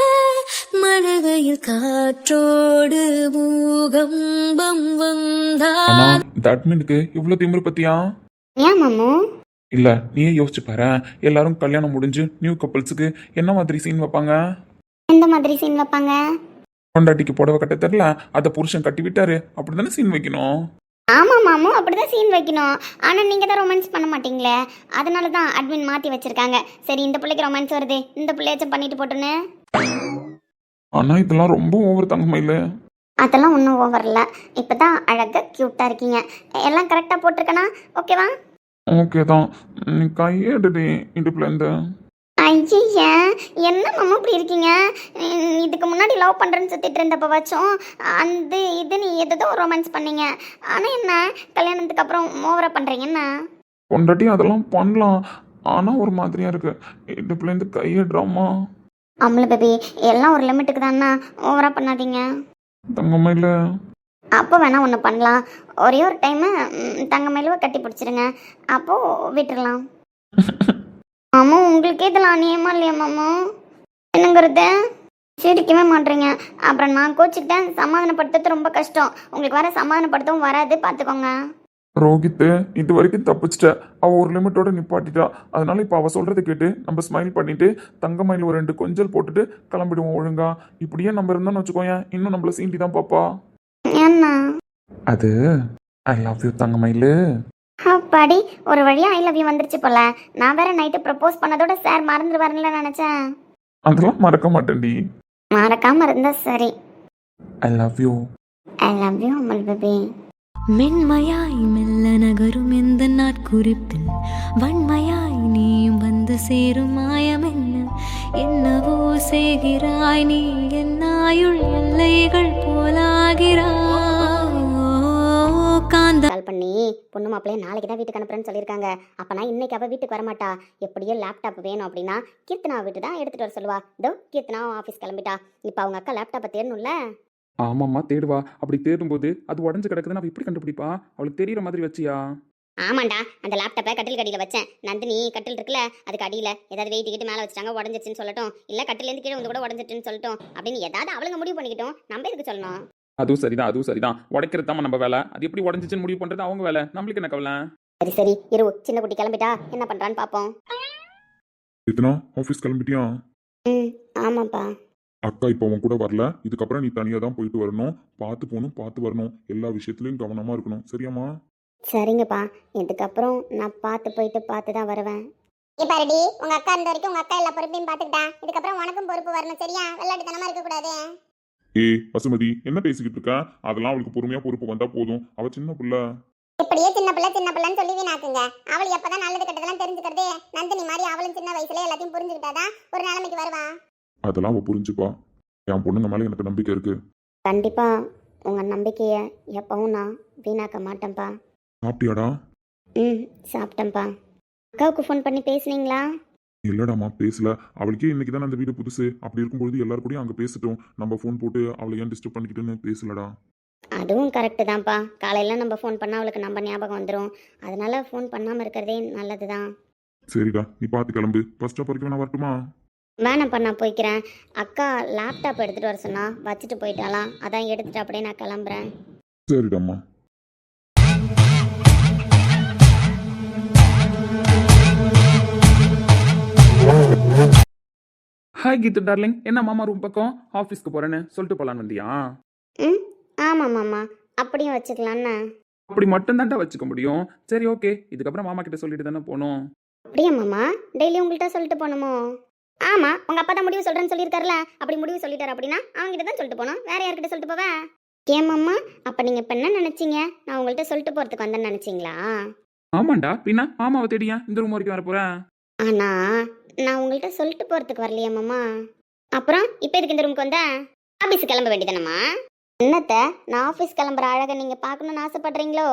மழவையில் காற்றோடு பூகம்பம் வந்தால். ஆனா இந்த அட்மினுக்கு இவ்வளோ திமிரு பத்தியா? ஏன் மாமு? இல்ல நீயே யோசிச்சு பாரு, எல்லாரும் கல்யாணம் முடிஞ்சு நியூ கப்பல்ஸுக்கு என்ன மாதிரி சீன் வைப்பாங்க? எந்த மாதிரி சீன் வைப்பாங்க? பொண்டாட்டிக்கு புடவை கட்ட தெரியல, அதை புருஷன் கட்டி விட்டாரு, அப்படிதானே சீன் வைக்கணும். ஆமாம் மாமு, அப்படிதான் சீன் வைக்கணும். ஆனால் நீங்கள் தான் ரொமான்ஸ் பண்ண மாட்டீங்களே, அதனால தான் அட்மின் மாற்றி வச்சிருக்காங்க. சரி, இந்த பிள்ளைக்கு ரொமான்ஸ் வருது, இந்த பிள்ளையாச்சும் பண்ணிட்டு போட்டுன்னு. ஆனா இதெல்லாம் ரொம்ப ஓவர் தங்கமையில. அதெல்லாம் ஒன்றும் ஓவரில்ல. இப்போ தான் அழகாக க்யூட்டாக இருக்கீங்க. எல்லாம் கரெக்டாக போட்டிருக்கனா? ஓகேவா? ஓகே தான், நீ கையெடுடி இடுப்புல இருந்து. ஐயா, என்ன மாமா இப்படி இருக்கீங்க? இதுக்கு முன்னாடி லவ் பண்ணுறேன்னு சுற்றிட்டு இருந்தப்போ வச்சோம் அந்த இது நீ எதோ ரொமான்ஸ் பண்ணீங்க. ஆனால் என்ன கல்யாணத்துக்கு அப்புறம் ஓவராக பண்ணுறீங்க என்ன? பொண்டாட்டி அதெல்லாம் பண்ணலாம், ஆனா ஒரு மாதிரியா இருக்கு. இடுப்புல இருந்து கையெடுறாமா. அம்மள பேபி, எல்லாம் ஒரு லிமிட்டுக்கு தானே, ஓவராக பண்ணாதீங்க. தங்கமையில அப்போ வேணா ஒன்று பண்ணலாம். ஒரே ஒரு டைமு தங்க மேலுவை கட்டி பிடிச்சிருங்க, அப்போது விட்டுடலாம். மாமா, உங்களுக்கே இதெல்லாம் அநியமா இல்லையா மாமா? என்னங்கிறது சிரிக்கவே மாட்டேறீங்க. அப்புறம் நான் கோச்சிக்கிட்டேன், சமாதானப்படுத்துறது ரொம்ப கஷ்டம். உங்களுக்கு வர சமாதானப்படுத்தவும் வராது, பார்த்துக்கோங்க. ரோஹித் இது வரைக்கும் தப்பிச்சிட்ட, அவ ஒரு லிமிட்டோட நிப்பாட்டிட்டா. அதனால இப்ப அவ சொல்றதை கேட்டு நம்ம ஸ்மைல் பண்ணிட்டு தங்கமயில் ஒரு 2 கொஞ்சல் போட்டுட்டு கிளம்பிடுவோம் ஒழுங்கா. இப்படியே நம்ம இருந்தோம்னு வச்சுக்கோயேன், இன்னும் நம்மள சீண்டி தான் பாப்பா. என்ன அது ஐ லவ் யூ தங்கமயிலு. அப்பாடி, ஒரு வழியா ஐ லவ் யூ வந்துருச்சு போல. நான் வேற நைட்டு ப்ரப்போஸ் பண்ணதோட சார் மறந்துடுவாருன்னு நினைச்சேன். அதெல்லாம் மறக்க மாட்டேன்டி. மறக்காம இருந்தா சரி. I love you. I love you அம்மல் பேபி. மென்மையாய் மெல்ல நகரும் எந்த நாட்குறிப்பில் வன்மையாய் நீயும் வந்து சேரும் மாயம் என்ன, என்னவோ செய்கிறாய் நீ, என்னாயுள் எல்லைகள் போலாகிறாய். காந்த கால் பண்ணி பொண்ணு மாப்பிள்ளைய நாளைக்கு தான் வீட்டுக்கு அனுப்புறேன்னு சொல்லியிருக்காங்க. அப்பனா இன்னைக்கு அவள் வீட்டுக்கு வரமாட்டா. எப்படியோ லேப்டாப் வேணும் அப்படின்னா கீர்த்தனா வீட்டு தான் எடுத்துட்டு வர சொல்லுவா. இதோ கீர்த்தனா ஆஃபீஸ் கிளம்பிட்டா. இப்போ அவங்க அக்கா லேப்டாப்பை தேடணும்ல. ஆமாம்மா தேடுவா. அப்படி தேடும்போது அது உடஞ்சு கிடக்குதுன்னு அவள் எப்படி கண்டுபிடிப்பா? அவளுக்கு தெரியுற மாதிரி வச்சியா? ஆமாண்டா, அந்த லேப்டாப்பை கட்டில் கடியில் வச்சேன். நந்தினி கட்டில் இருக்குல்ல, அதுக்கு அடியில் ஏதாவது வெயிட் கிட்டு மேலே வச்சுட்டாங்க, உடஞ்சிருச்சுன்னு சொல்லட்டும். இல்லை கட்டிலேருந்து கீழே வந்து கூட உடஞ்சிட்டுன்னு சொல்லட்டும். அப்படின்னு ஏதாவது அவளுங்க முடிவு பண்ணிக்கிட்டோம், நம்ம எதுக்கு சொல்லணும்? அதுவும் சரிதான். உடைக்கிறது தான் நம்ம வேலை. அது எப்படி உடஞ்சிச்சுன்னு முடிவு பண்றது அவங்க வேலை. நம்மளுக்கு என்ன கவலை? சரி சரி இரு, சின்ன குட்டி கிளம்பிட்டா, என்ன பண்ணுறான்னு பார்ப்போம். எத்தனா ஆஃபீஸ் கிளம்பிட்டியா? ம், ஆமாப்பா. அக்கா இப்போ உன் கூட வரல, இதுக்கப்புறம் நீ தனியாக தான் போயிட்டு வரணும். பார்த்து போகணும், பார்த்து வரணும். எல்லா விஷயத்துலையும் கவனமாக இருக்கணும், சரியாம்மா? சரிங்கப்பா, இதுக்கப்புறம் நான் பார்த்து தான் வருவேன். இப்ப ரெடி, உங்க அக்கா இருந்த வரைக்கும் உங்க அக்கா எல்லா பொறுப்பையும் பாத்துக்கிட்டா. இதுக்கப்புறம் உனக்கும் பொறுப்பு வரணும், சரியா? விளையாட்டுத்தனமா இருக்க கூடாது. ஏய் பசுமதி, என்ன பேசிக்கிட்டு இருக்க? அதெல்லாம் அவளுக்கு பொறுமையா பொறுப்பு வந்தா போதும். அவ சின்ன பிள்ளை. இப்படியே சின்ன பிள்ளைன்னு சொல்லி வீணாக்குங்க. அவள் எப்பதான் நல்லது கெட்டதெல்லாம் தெரிஞ்சுக்கிறதே. நந்தினி மாதிரி அவளும் சின்ன வயசுல எல்லாத்தையும் புரிஞ்சுக்கிட்டாதான் ஒரு நிலைமைக்கு வருவா. அதெல்லாம் அவ புரிஞ்சுப்பா. என் பொண்ணுங்க மேல எனக்கு நம்பிக்கை இருக்கு. கண்டிப்பா உங்கள் நம்பிக்கையை எப்பவும் நான் வீணாக்க மாட்டேன்ப்பா. சாப்பிட்டியாடா? ம், சாப்பிட்டேன்ப்பா. அக்காவுக்கு ஃபோன் பண்ணி பேசுனீங்களா? இல்லடாமா, பேசல. அவளுக்கே இன்னைக்கு தான் அந்த வீடு புதுசு. அப்படி இருக்கும்பொழுது எல்லாரும் கூடயும் அங்க பேசிட்டோம். நம்ம ஃபோன் போட்டு அவளை ஏன் டிஸ்டர்ப் பண்ணிக்கிட்டுன்னு பேசலடா. அதுவும் கரெக்டு தான்ப்பா. காலையில் நம்ம ஃபோன் பண்ணால் அவளுக்கு நம்ம ஞாபகம் வந்துடும். அதனால ஃபோன் பண்ணாமல் இருக்கிறதே நல்லது தான். சரிடா, நீ பார்த்து கிளம்பு. ஃபர்ஸ்ட் ஸ்டாப் வரைக்கும் நான் வரட்டுமா? வேணாம்ப்பா, நான் போய்க்கிறேன். அக்கா லேப்டாப் எடுத்துகிட்டு வர சொன்னா வச்சுட்டு போயிட்டாலாம். அதான் எடுத்துகிட்டு அப்படியே நான் கிளம்புறேன். சரிடாம்மா. ஹாய் கீத்து டார்லிங், என்ன மாமா ரூம் பக்கம் ஆஃபீஸ்க்கு போறேன்னு சொல்லிட்டு போலான்னு வந்தியா? ம், ஆமாம் மாமா, அப்படியும் வச்சுக்கலான்னு. அப்படி மட்டும்தான்டா வச்சுக்க முடியும். சரி ஓகே, இதுக்கப்புறம் மாமா கிட்ட சொல்லிட்டு தானே போகணும். அப்படியா மாமா? டெய்லி உங்கள்கிட்ட சொல்லிட்டு போகணுமோ? ஆமாம், உங்கள் அப்பா தான் முடிவு சொல்கிறேன்னு சொல்லியிருக்காருல. அப்படி முடிவு சொல்லிட்டாரு அப்படின்னா அவங்ககிட்ட தான் சொல்லிட்டு போகணும். வேற யார்கிட்ட சொல்லிட்டு போவேன்? ஏமாம்மா அப்ப நீங்க இப்ப என்ன நினைச்சீங்க? நான் உங்கள்கிட்ட சொல்லிட்டு போறதுக்கு வந்தேன்னு நினைச்சீங்களா? ஆமாண்டா பின்ன மாமாவை தேடியா இந்த ரூம் வரைக்கும் வரப்போறேன். ஆனா நான் உங்கள்கிட்ட சொல்லிட்டு போறதுக்கு வரலையா மாமா? அப்புறம் இப்ப எதுக்கு இந்த ரூமுக்கு வந்த? ஆபீஸ் கிளம்ப வேண்டியதானம்மா? என்னத்த நான் ஆபீஸ் கிளம்புற அழக நீங்க பார்க்கணும்னு ஆசைப்படுறீங்களோ?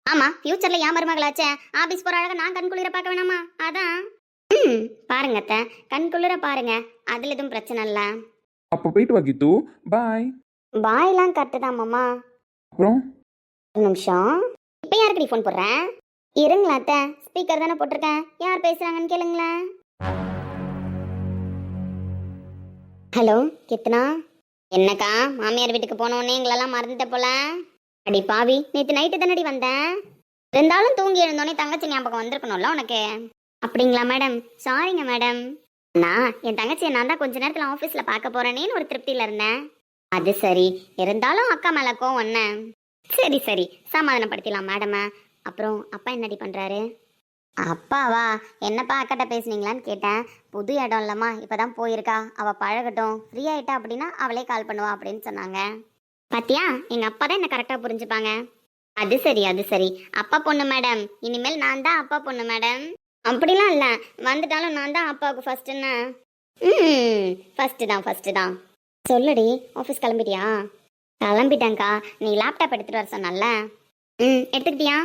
ஆமா, ஃபியூச்சர்ல என் மருமகளாச்சே ஆபீஸ் போற அழக நான் கண்குளிர பார்க்க வேணாமா? அதான் பாருங்க அத்தை, கண்குளிர பாருங்க, அதுல எதுவும் பிரச்சனை இல்ல. அப்போ போயிட்டு வா கீத்து. பாய். பாய்லாம் கட்டுதான் மாமா. அப்புறம் ஒரு நிமிஷம், இப்ப யாருக்கு நீ ஃபோன் போடுறேன்? இருங்களா அத்தை, ஸ்பீக்கர் தானே போட்டிருக்கேன், யார் பேசுறாங்கன்னு கேளுங்களேன். ஹலோ கித்னா. என்னக்கா மாமியார் வீட்டுக்கு போனோடனே எங்களெல்லாம் மறந்துட்ட போல? அடி பாவி, நேற்று நைட்டு தானடி வந்தேன். இருந்தாலும் தூங்கி எழுந்தோடனே தங்கச்சி ஞாபகம் வந்திருக்கணும்ல உனக்கு. அப்படிங்களா மேடம்? சாரிங்க மேடம். நான் என் தங்கச்சியை நான் தான் கொஞ்ச நேரத்தில் ஆஃபீஸில் பார்க்க போறேனேன்னு ஒரு திருப்தியில் இருந்தேன். அது சரி, இருந்தாலும் அக்கா மேலே கோவம் என்ன? சரி சரி, சமாதானப்படுத்திடலாம் மேடமை. அப்புறம் அப்பா என்னடி பண்ணுறாரு? அப்பாவா? என்னப்பா அக்காட்ட பேசுனீங்களான்னு கேட்டேன். புது இடம் இல்லம்மா, இப்போதான் போயிருக்கா, அவள் பழகட்டும், ஃப்ரீ ஆகிட்டா அப்படின்னா அவளே கால் பண்ணுவா அப்படின்னு சொன்னாங்க. பாத்தியா, எங்கள் அப்பா தான் என்ன கரெக்டாக புரிஞ்சுப்பாங்க. அது சரி அது சரி, அப்பா பொண்ணு மேடம், இனிமேல் நான் தான் அப்பா பொண்ணு மேடம். அப்படிலாம் இல்லை, வந்துட்டாலும் நான் தான் அப்பாவுக்கு ஃபர்ஸ்ட்டுன்னு. ஃபர்ஸ்ட்டு தான். சொல்லுடி, ஆஃபீஸ் கிளம்பிட்டியா? கிளம்பிட்டேங்க்கா. நீ லேப்டாப் எடுத்துகிட்டு வர சொன்னல, எடுத்துக்கிட்டியா?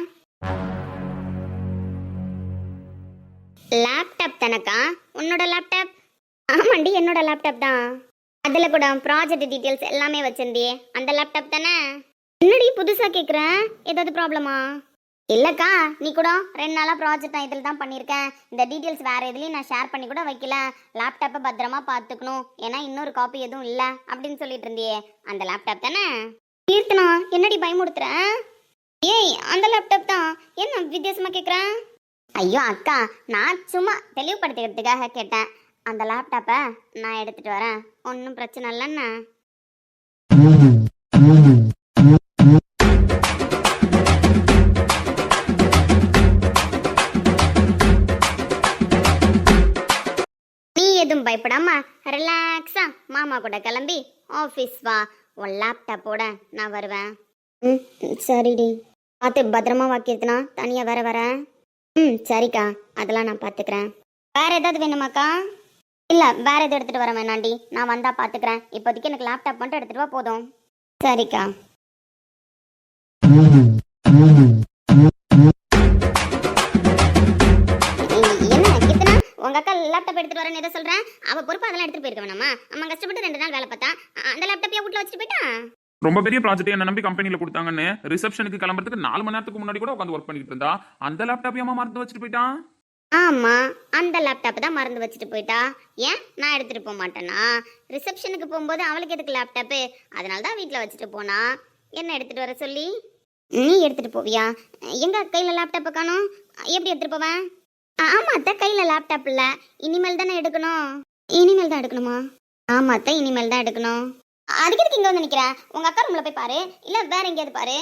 லேப்டாப் தானக்கா? உன்னோட லேப்டாப்? ஆமாண்டி, என்னோட லேப்டாப் தான். அதில் கூட ப்ராஜெக்ட் டீட்டெயில்ஸ் எல்லாமே வச்சிருந்தியே, அந்த லேப்டாப் தானே? என்னடி புதுசாக கேட்குற, ஏதாவது ப்ராப்ளமா? இல்லைக்கா, நீ கூட 2 நாளாக ப்ராஜெக்ட் நான் இதில் தான் பண்ணியிருக்கேன், இந்த டீட்டெயில்ஸ் வேறு எதுலேயும் நான் ஷேர் பண்ணி கூட வைக்கல, லேப்டாப்பை பத்திரமா பார்த்துக்கணும், ஏன்னா இன்னொரு காப்பி எதுவும் இல்லை அப்படின்னு சொல்லிட்டு இருந்தியே, அந்த லேப்டாப் தானே? கீர்த்தனா, என்னடி பயமுடுத்துற? ஏய், அந்த லேப்டாப் தான். என்ன வித்தியாசமாக கேட்குறேன்? ஐயோ அக்கா, நான் சும்மா தெளிவுபடுத்திக்கிறதுக்காக கேட்டேன். அந்த லேப்டாப்பை நான் எடுத்துகிட்டு வரேன், ஒன்றும் பிரச்சனை இல்லைன்னு. நீ எதுவும் பயப்படாம ரிலாக்ஸா மாமா கூட கிளம்பி ஆஃபீஸ் வா, உன் லேப்டாப்போட நான் வருவேன். சரிடி, பார்த்து பத்திரமா வாக்கியிருந்தனா, தனியாக வரேன். சரிக்கா, அதெல்லாம் நான் பார்த்துக்கிறேன். வேற ஏதாவது வேணுமாக்கா? இல்லை, வேற எதுவும் எடுத்துகிட்டு வர வேணாண்டி, நான் வந்தா பார்த்துக்கிறேன். இப்போதைக்கு எனக்கு லேப்டாப் மட்டும் எடுத்துகிட்டு வா போதும். சரிக்கா. என்ன கித்தனா, உங்க அக்கா லேப்டாப் எடுத்துட்டு வரேன்னு எதை சொல்றேன்? அவ பொறுப்பு, அதெல்லாம் எடுத்துட்டு போயிருக்க வேணாமா? அம்மா கஷ்டப்பட்டு 2 நாள் வேலை பார்த்தா, அந்த லேப்டாப்பையா வீட்டுல வச்சுட்டு போயிட்டா? ரொம்ப பெரிய ப்ராஜெக்ட் என்ன நம்பி கம்பெனியில் கொடுத்தாங்கன்னு ரிசப்ஷனுக்கு கிளம்புறதுக்கு 4 மணி நேரத்துக்கு முன்னாடி கூட உட்காந்து ஒர்க் பண்ணிட்டு இருந்தா, அந்த லேப்டாப் ஏமா மறந்து வச்சுட்டு போயிட்டான்? ஆமா, அந்த லேப்டாப் தான் மறந்து வச்சுட்டு போயிட்டா. ஏன் நான் எடுத்துட்டு போக மாட்டேனா? ரிசப்ஷனுக்கு போகும்போது அவளுக்கு எதுக்கு லேப்டாப்பு, அதனால தான் வீட்டில் வச்சுட்டு போனா. என்ன எடுத்துட்டு வர சொல்லி? நீ எடுத்துட்டு போவியா? எங்க கையில லேப்டாப்பை காணோம், எப்படி எடுத்துட்டு போவேன்? ஆமா அத்தை, கையில லேப்டாப் இல்ல, இனிமேல் தானே எடுக்கணும். இனிமேல் தான் எடுக்கணுமா? ஆமா அத்தை, இனிமேல் தான் எடுக்கணும். அதுக்கு எதுக்கு இங்க வந்து நிக்கிறேன்? உங்க அக்கா ரூம்ல போய் பாரு, இல்ல வேற எங்கேயாவது பாரு.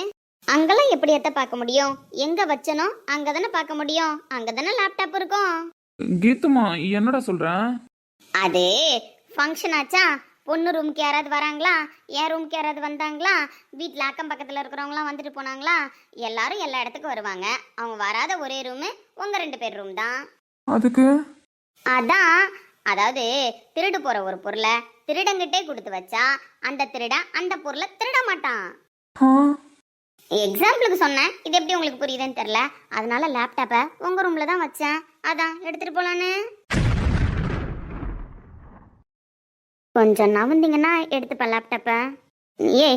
அங்கெல்லாம் எப்படி எத்த பார்க்க முடியும்? எங்க வச்சனோ அங்கதானே பார்க்க முடியும், அங்கதானே லேப்டாப் இருக்கும். கீத்துமா, என்னடா சொல்ற? அது ஃபங்க்ஷன் ஆச்சா, பொண்ணு ரூமுக்கு யாராவது வராங்களா, என் ரூமுக்கு யாராவது வந்தாங்களா, வீட்டில் அக்கம் பக்கத்தில் இருக்கிறவங்களாம் வந்துட்டு போனாங்களா, எல்லாரும் எல்லா இடத்துக்கும் வருவாங்க. அவங்க வராத ஒரே ரூமு உங்க 2 பேர் ரூம் தான். அதுக்கு அதான், அதாவது திருடு போற ஒரு பொருளை திருடங்கிட்டே கொடுத்து வச்சா அந்த திருட அந்த பொருளை திருட மாட்டான். எக்ஸாம்பிளுக்கு சொன்னேன், இது எப்படி உங்களுக்கு புரியுதுன்னு தெரியல, அதனால லேப்டாப்பை உங்க ரூம்ல தான் வச்சேன், அதான் எடுத்துட்டு போலான்னு. கொஞ்சம் நவந்தீங்கன்னா எடுத்துப்பேன் லேப்டாப்பை. ஏ,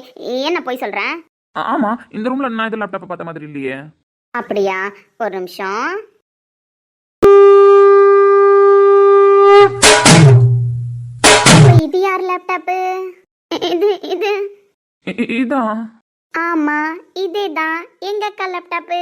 என்ன போய் சொல்றேன்? ஆமா, இந்த ரூம்ல நான் இது லேப்டாப்பை பார்த்த மாதிரி இல்லையே. அப்படியா? ஒரு நிமிஷம். இது யார் லேப்டாப்பு? இது இது இதான். ஆமா, இதேதான் எங்க அக்கா லேப்டாப்பு.